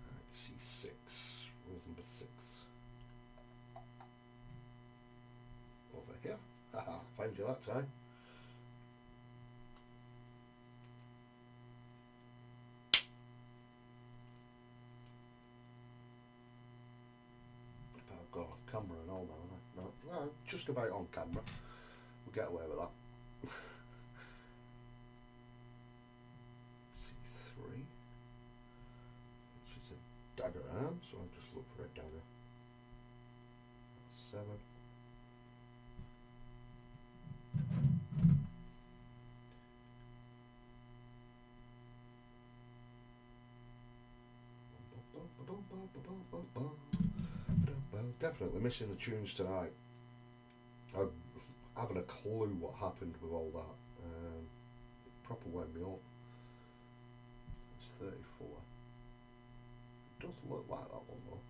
Right, C6. Where's number 6? Over here. Haha, found you that time. I've got a camera and all now, haven't I? No, just about on camera. We'll get away with that. C3, which is a dagger arm, so I'll just look for a dagger. 7. Definitely missing the tunes tonight. I haven't a clue what happened with all that. Proper wound me up. It's 34. It doesn't look like that one though.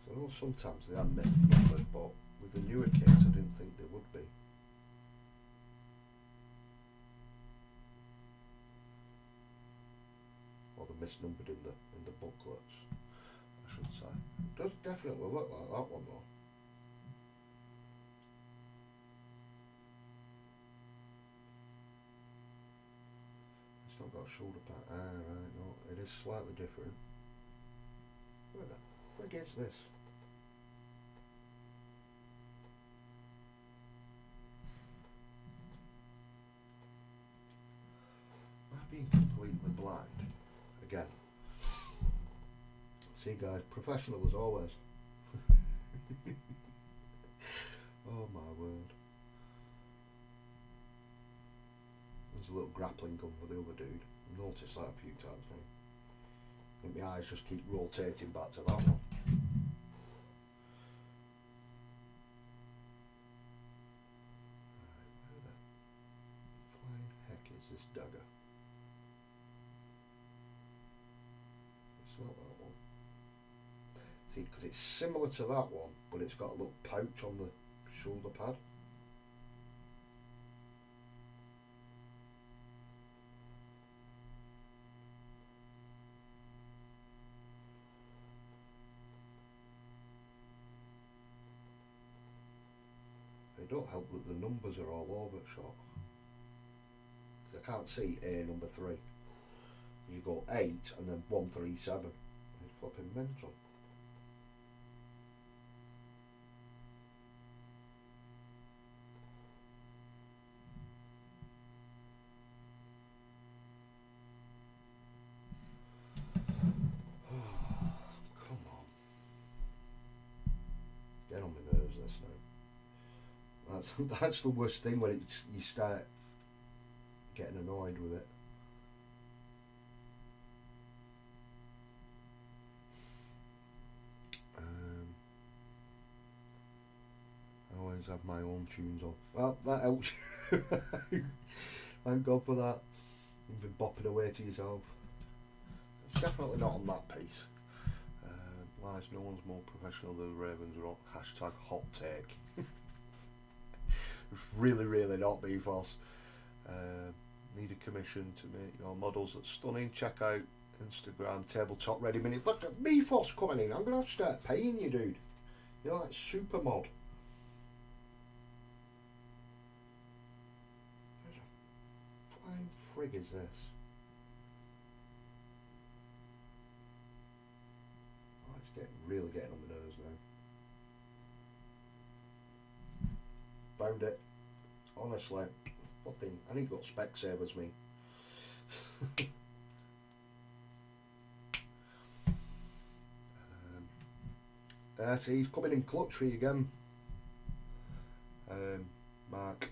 So I know sometimes they are missing numbers, but with the newer kits I didn't think they would be. Or they're misnumbered in the booklets, I should say. It does definitely look like that one though. It's not got a shoulder pad. Ah, right, no, it is slightly different. Where the frig is this? Am I being completely blind? Again. See guys, professional as always. Oh my word. There's a little grappling gun for the other dude. I've noticed that a few times now. I think my eyes just keep rotating back to that one. Right, where the flying heck is this dagger? It's not that one. See, because it's similar to that one, but it's got a little pouch on the shoulder pad. It don't help that the numbers are all over the shot. I can't see A number 3. You go 8 and then 137. It's flipping mental. Come on. Get on my nerves this now. That's the worst thing when you start getting annoyed with it. I always have my own tunes on. Well, that helps. Thank God for that. You've been bopping away to yourself. It's definitely not on that piece. Lies, no one's more professional than the Ravens Rock. Hashtag hot take. It's really not BFOS. Need a commission to make your models look stunning. Check out Instagram tabletop ready minute. Look at BFOS coming in. I'm gonna have to start paying you, dude. You're like super mod. Where the flying frig is this? Oh, it's really getting on my nerves now. Found it. Honestly, fucking, I need to go Specsavers me. See, he's coming in clutch for you again. Mark.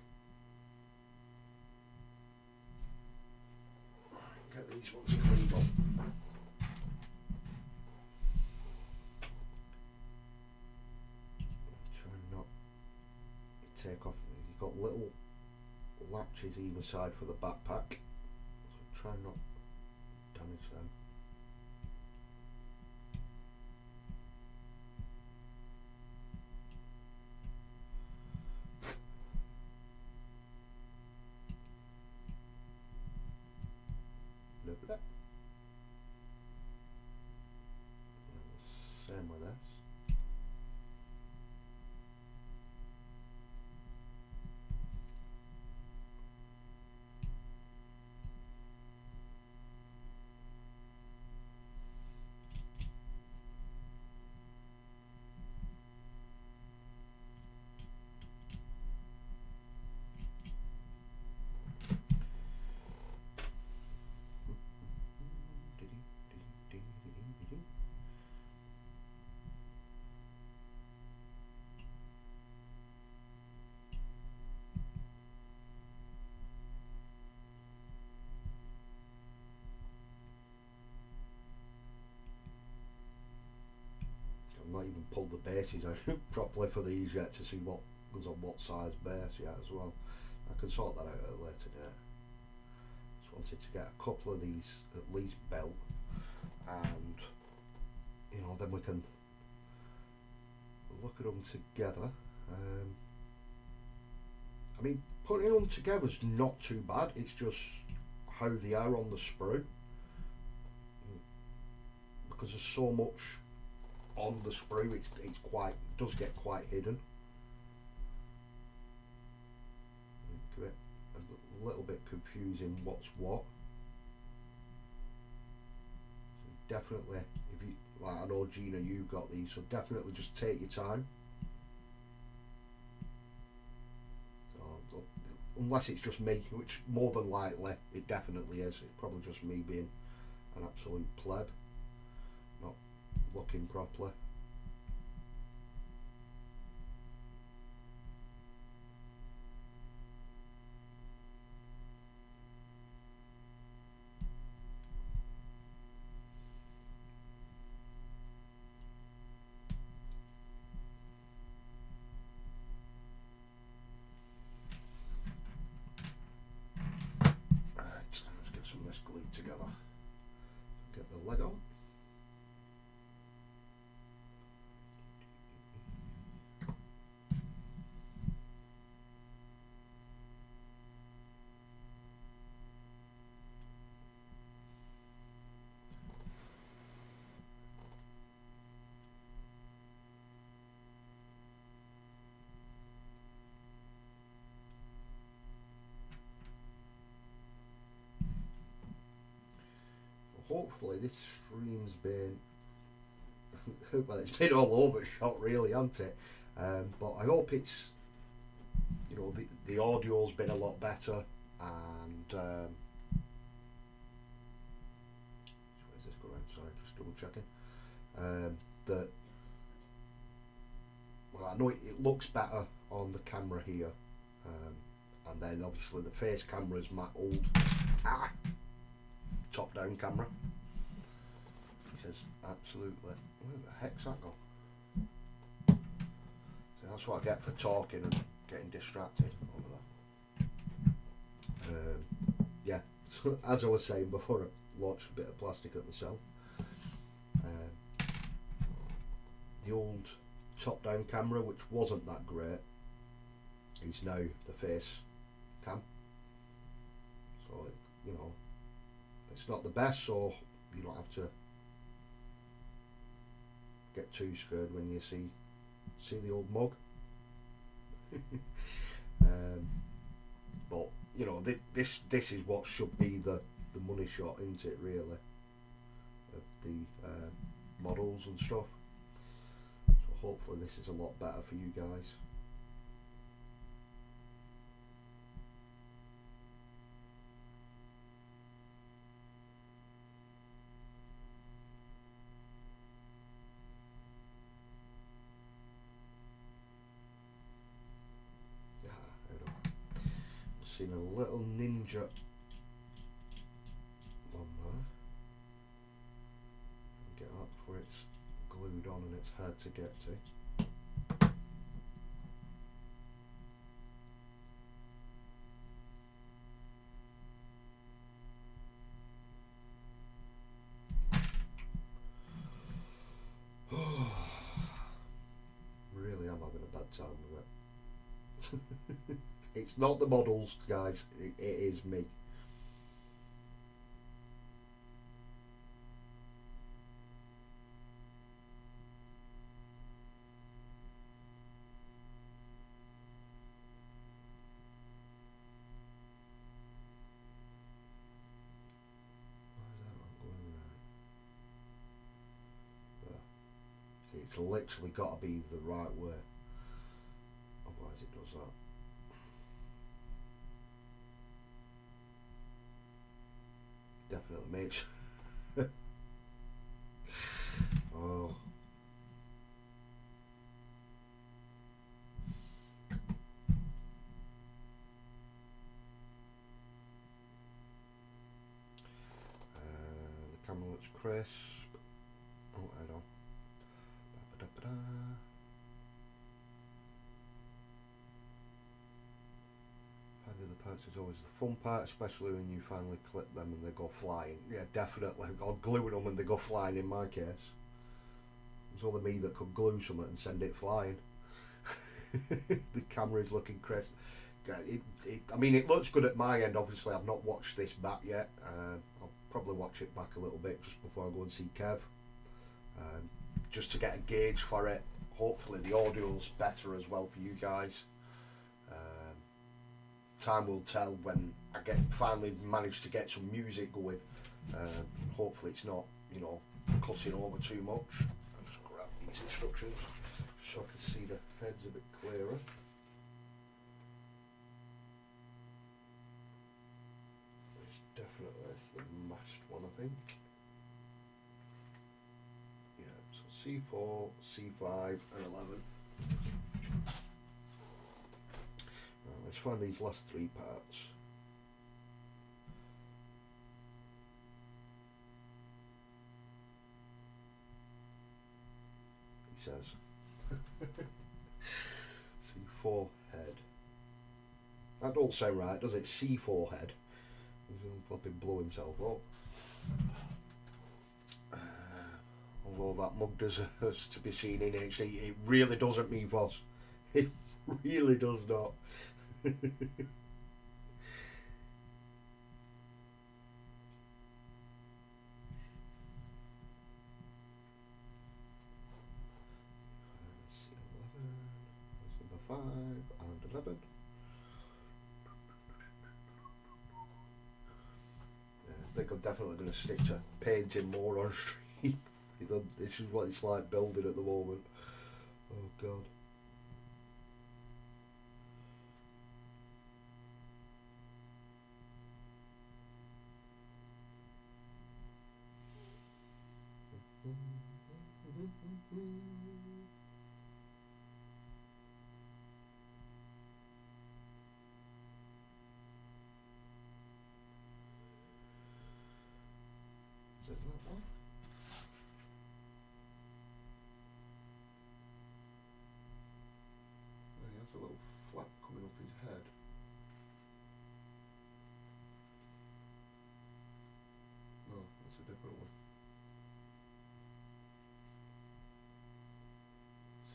Get these ones cleaned up. Try not to take off. You've got little latches either side for the backpack, so try not to damage them. Look at that. Same with this. I've not even pulled the bases out properly for these yet to see what goes on what size base yet as well. I could sort that out at a later date. Just wanted to get a couple of these at least built, and you know, then we can look at them together. I mean, putting them together is not too bad. It's just how they are on the sprue, because there's so much on the sprue. It's quite, it does get quite hidden. A little bit confusing what's what. So definitely, if you like, I know Gina, you've got these, so definitely just take your time. So unless it's just me, which more than likely it definitely is. It's probably just me being an absolute pleb, not looking properly. together. Get the leg on. Hopefully this stream's been well, it's been all over shot really, hasn't it? But I hope it's, you know, the audio's been a lot better, and where's this going? Sorry, just double checking. That, well, I know it looks better on the camera here, and then obviously the face camera is my old top-down camera. He says, absolutely. Where the heck's that gone? So that's what I get for talking and getting distracted over there. Yeah, so as I was saying before, I launched a bit of plastic at myself. The old top-down camera, which wasn't that great, is now the face cam. So, you know, it's not the best, so you don't have to get too scared when you see the old mug. But you know, this is what should be the money shot, isn't it? Really, of the models and stuff. So hopefully this is a lot better for you guys. Seen a little ninja on there. Get that before it's glued on and it's hard to get to. Really, I'm having a bad time with it. It's not the models, guys, it is me. It's literally got to be the right way, otherwise it does that. Definitely makes oh, the camera looks crisp. Oh, I don't. The parts is always the fun part, especially when you finally clip them and they go flying. Yeah, definitely. Or gluing them and they go flying in my case. It's only me that could glue something and send it flying. The camera is looking crisp. I mean, it looks good at my end. Obviously, I've not watched this back yet. I'll probably watch it back a little bit just before I go and see Kev. Just to get a gauge for it. Hopefully the audio's better as well for you guys. Time will tell when I finally manage to get some music going. Hopefully it's not, you know, cutting over too much. I'll just grab these instructions so I can see the heads a bit clearer. It's definitely the masked one, I think. Yeah, so C4, C5 and 11. Let's find these last three parts. He says C4 head. That don't sound right, does it? C4 head. He's going to fucking blow himself up. Although that mug does to be seen in HD, it really doesn't, me boss. It really does not. That's number 5 and 11. I think I'm definitely going to stick to painting more on stream. This is what it's like building at the moment. Oh god. Is it that one? Oh, he has a little flap coming up his head. No, that's a different one.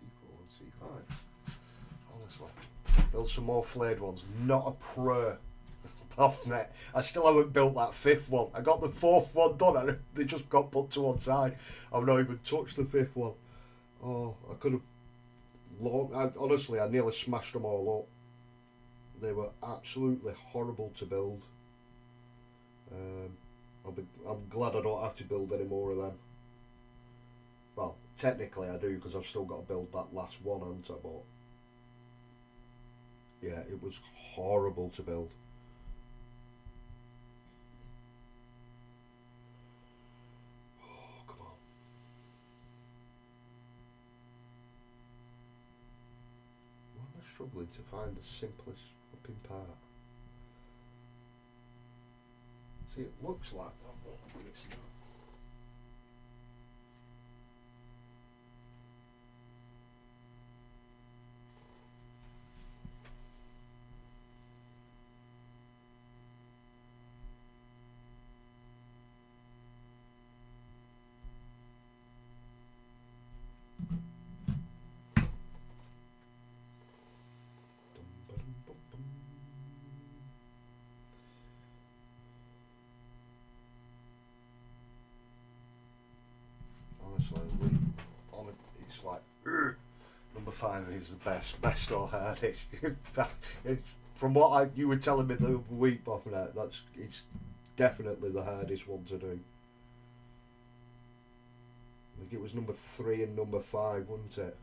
C4 and C5. Honestly. Build some more flayed ones. Not a pro. Off net. I still haven't built that 5th one. I got the 4th one done and they just got put to one side. I've not even touched the 5th one. Oh, I could have. Honestly, I nearly smashed them all up. They were absolutely horrible to build. I'm glad I don't have to build any more of them. Well, technically I do because I've still got to build that last one, haven't I? But yeah, it was horrible to build. Oh, come on. Why am I struggling to find the simplest flipping part? See, it looks like that, but it's not. Honestly, it's like number 5 is the best or hardest. It's, from what you were telling me the other week, Bob, it's definitely the hardest one to do. I think it was number 3 and number 5, wasn't it?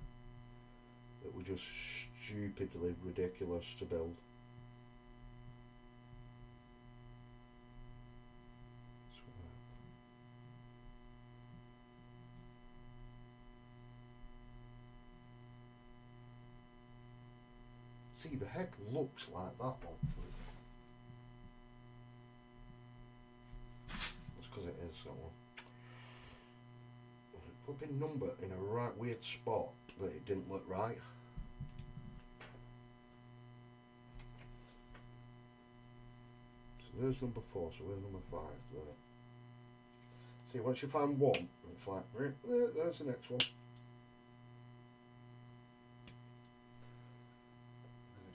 That were just stupidly ridiculous to build. See, the head looks like that one. That's because it is that one. Flipping number in a right weird spot that it didn't look right. So there's number 4, so where's number 5 there? See, once you find one, it's like, there's the next one.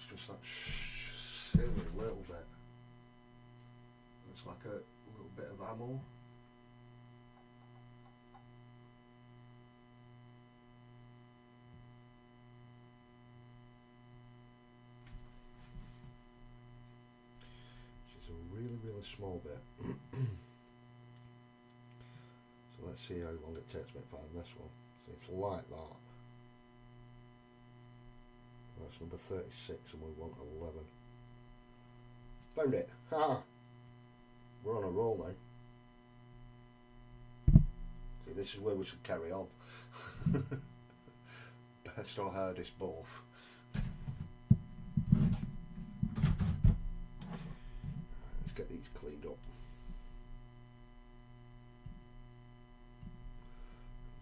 Just that silly little bit. It's like a little bit of ammo. Which is a really small bit. So let's see how long it takes me to find this one. So it's like that. That's number 36 and we want 11. Found it! Ha! We're on a roll now. See, this is where we should carry on. Best or hardest both. Let's get these cleaned up.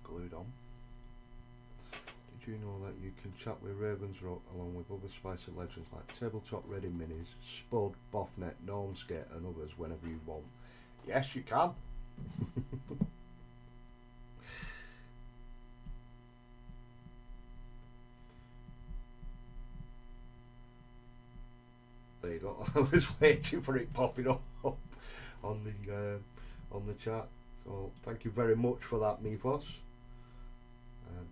Glued on. Did you know that you can chat with Ravensrock along with other spicy legends like Tabletop Ready Minis, Spud, Boffnet, Gnomeskate and others whenever you want? Yes, you can. There you go. I was waiting for it popping up on the chat. So thank you very much for that, Mifos.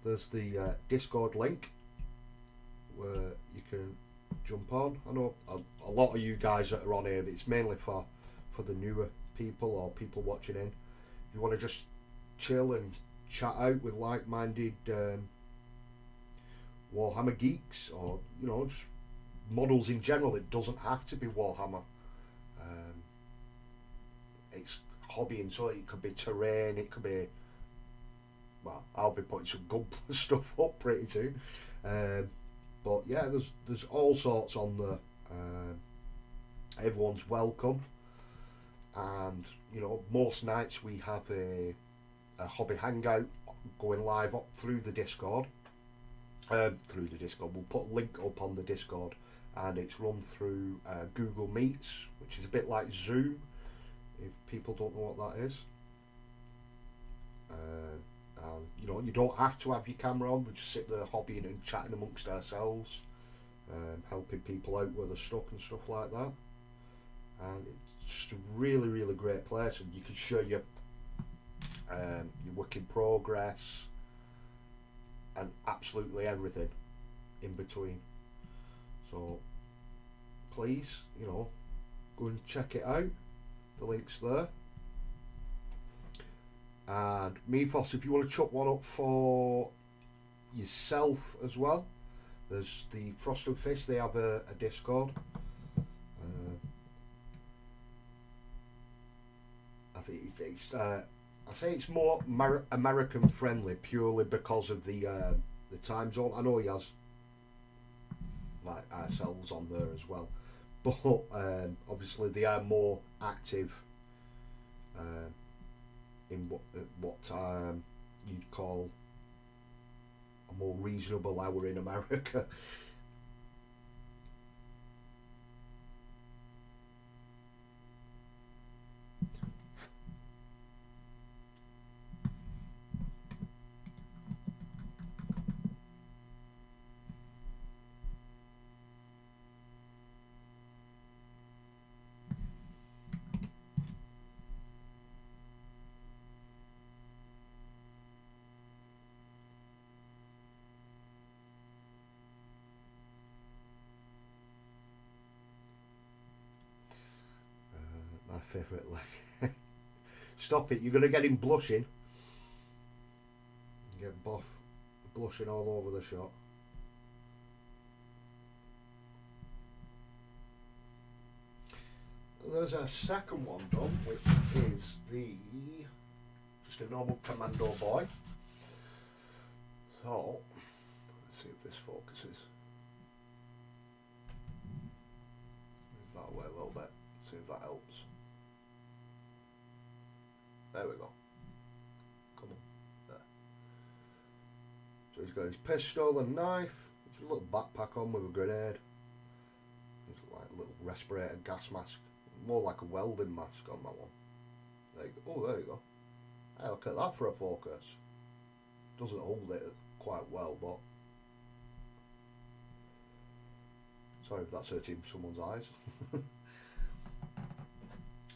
There's the Discord link where you can jump on. I know a lot of you guys that are on here, it's mainly for the newer people or people watching in. If you want to just chill and chat out with like-minded Warhammer geeks, or you know, just models in general. It doesn't have to be Warhammer. It's hobbying, so it could be terrain, it could be, well, I'll be putting some good stuff up pretty soon. But yeah, there's all sorts on the. Everyone's welcome, and you know, most nights we have a hobby hangout going live up through the Discord. We'll put a link up on the Discord, and it's run through Google Meets, which is a bit like Zoom, if people don't know what that is. You know, you don't have to have your camera on. We just sit there hobbying and chatting amongst ourselves, helping people out where they're stuck and stuff like that. And it's just a really, really great place, and you can show your work in progress and absolutely everything in between. So please, you know, go and check it out. The link's there. And Mifos, if you want to chuck one up for yourself as well, there's the Frost and Fist. They have a Discord. I think it's I say it's more American friendly purely because of the time zone. I know he has like ourselves on there as well, but obviously they are more active in what you'd call a more reasonable hour in America. My favourite leg. Stop it, you're going to get him blushing. Get Boff blushing all over the shot. There's a second one done, which is just a normal Commando boy. So, let's see if this focuses. Move that away a little bit, see if that helps. There we go. Come on. There. So he's got his pistol and knife. It's a little backpack on with a grenade. It's like a little respirator gas mask. More like a welding mask on that one. There you go. Oh, there you go. Hey, look at that for a focus. Doesn't hold it quite well, but sorry if that's hurting someone's eyes.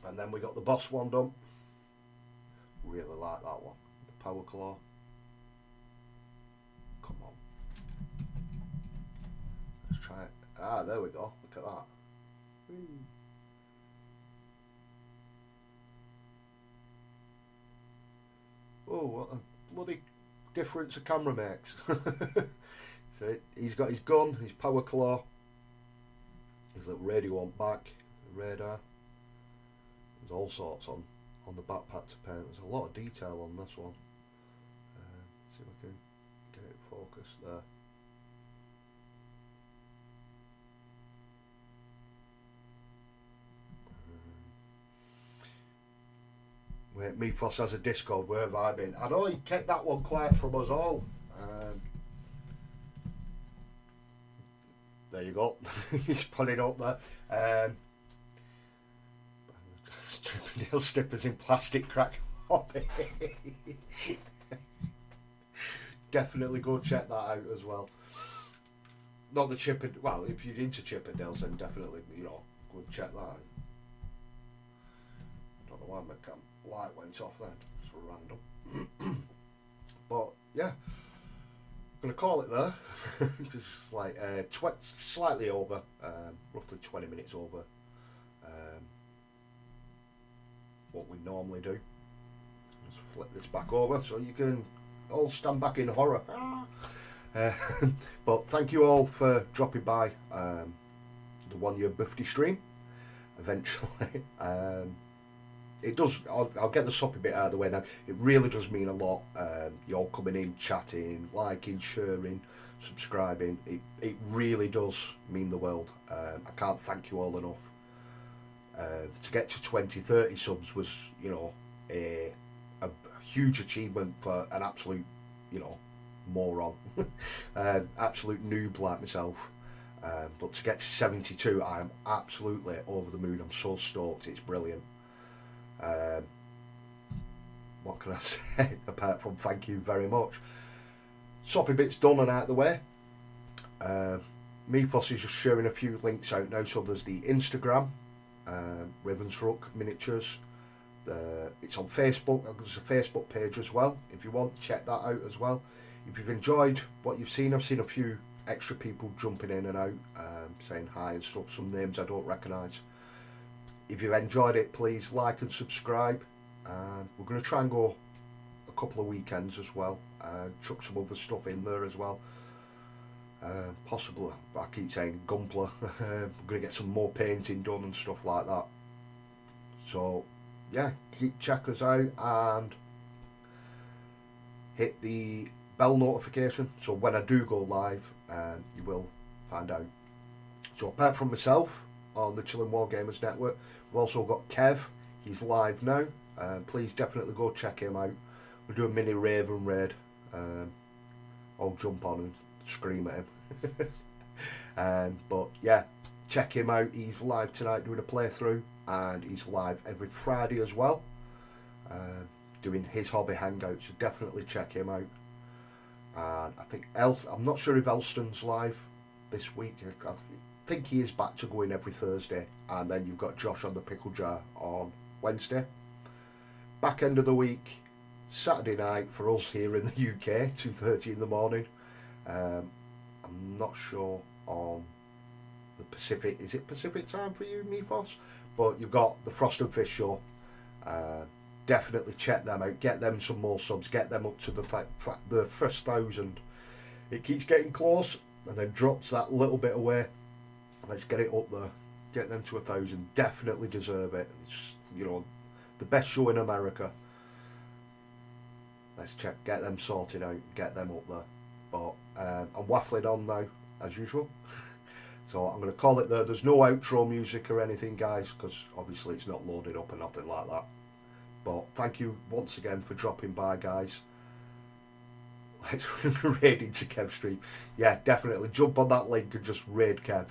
And then we got the boss one done. Really like that one. The power claw. Come on. Let's try it. Ah, there we go. Look at that. Whee. Oh, what a bloody difference a camera makes. So he's got his gun, his power claw, his little radio on back, radar. There's all sorts on the backpack to paint. There's a lot of detail on this one. See if I can get it focused there. Wait, Mifos has a Discord. Where have I been? I know he kept that one quiet from us all. you go. He's putting up there. Chippendale strippers in plastic crack hobby. Definitely go check that out as well. Not the Chippendale. Well, if you're into Chippendales, then definitely, you know, go and check that out. I don't know why my light went off then. It's random. But yeah, I'm gonna call it there. Just like slightly over, roughly 20 minutes over what we normally do. Just flip this back over so you can all stand back in horror. But thank you all for dropping by the 1 year birthday stream eventually. It does, I'll get the soppy bit out of the way now. It really does mean a lot. You all coming in, chatting, liking, sharing, subscribing. It really does mean the world. I can't thank you all enough. To get to 20, 30 subs was, you know, a huge achievement for an absolute, you know, moron. Absolute noob like myself. But to get to 72, I am absolutely over the moon. I'm so stoked. It's brilliant. What can I say apart from thank you very much? Soppy bit's done and out of the way. Mephos is just sharing a few links out now. So there's the Instagram, Ravensruck Miniatures. It's on Facebook. There's a Facebook page as well. If you want, check that out as well. If you've enjoyed what you've seen, I've seen a few extra people jumping in and out, saying hi and stuff. Some names I don't recognise. If you've enjoyed it, please like and subscribe. And we're going to try and go a couple of weekends as well. Chuck some other stuff in there as well. Possibly, I keep saying Gunpla. We're going to get some more painting done and stuff like that. So, yeah, check us out and hit the bell notification. So when I do go live, you will find out. So apart from myself on the Chilling Wargamers Network, we've also got Kev. He's live now. Please definitely go check him out. We'll do a mini rave and raid. I'll jump on and scream at him. But yeah, check him out. He's live tonight doing a playthrough, and he's live every Friday as well, doing his hobby Hangout. So definitely check him out. And I think I'm not sure if Elston's live this week. I think he is back to going every Thursday. And then you've got Josh on the Pickle Jar on Wednesday. Back end of the week, Saturday night for us here in the UK, 2:30 in the morning. I'm not sure on the Pacific. Is it Pacific time for you, Mephos? But you've got the Frost and Fish show. Definitely check them out. Get them some more subs. Get them up to the first 1,000. It keeps getting close and then drops that little bit away. Let's get it up there. Get them to 1,000. Definitely deserve it. It's, you know, the best show in America. Let's get them sorted out. Get them up there. But I'm waffling on now as usual. So I'm going to call it there. There's no outro music or anything, guys, because obviously it's not loaded up or nothing like that. But thank you once again for dropping by, guys. Let's raid into Kev Stream. Yeah, definitely jump on that link and just raid Kev.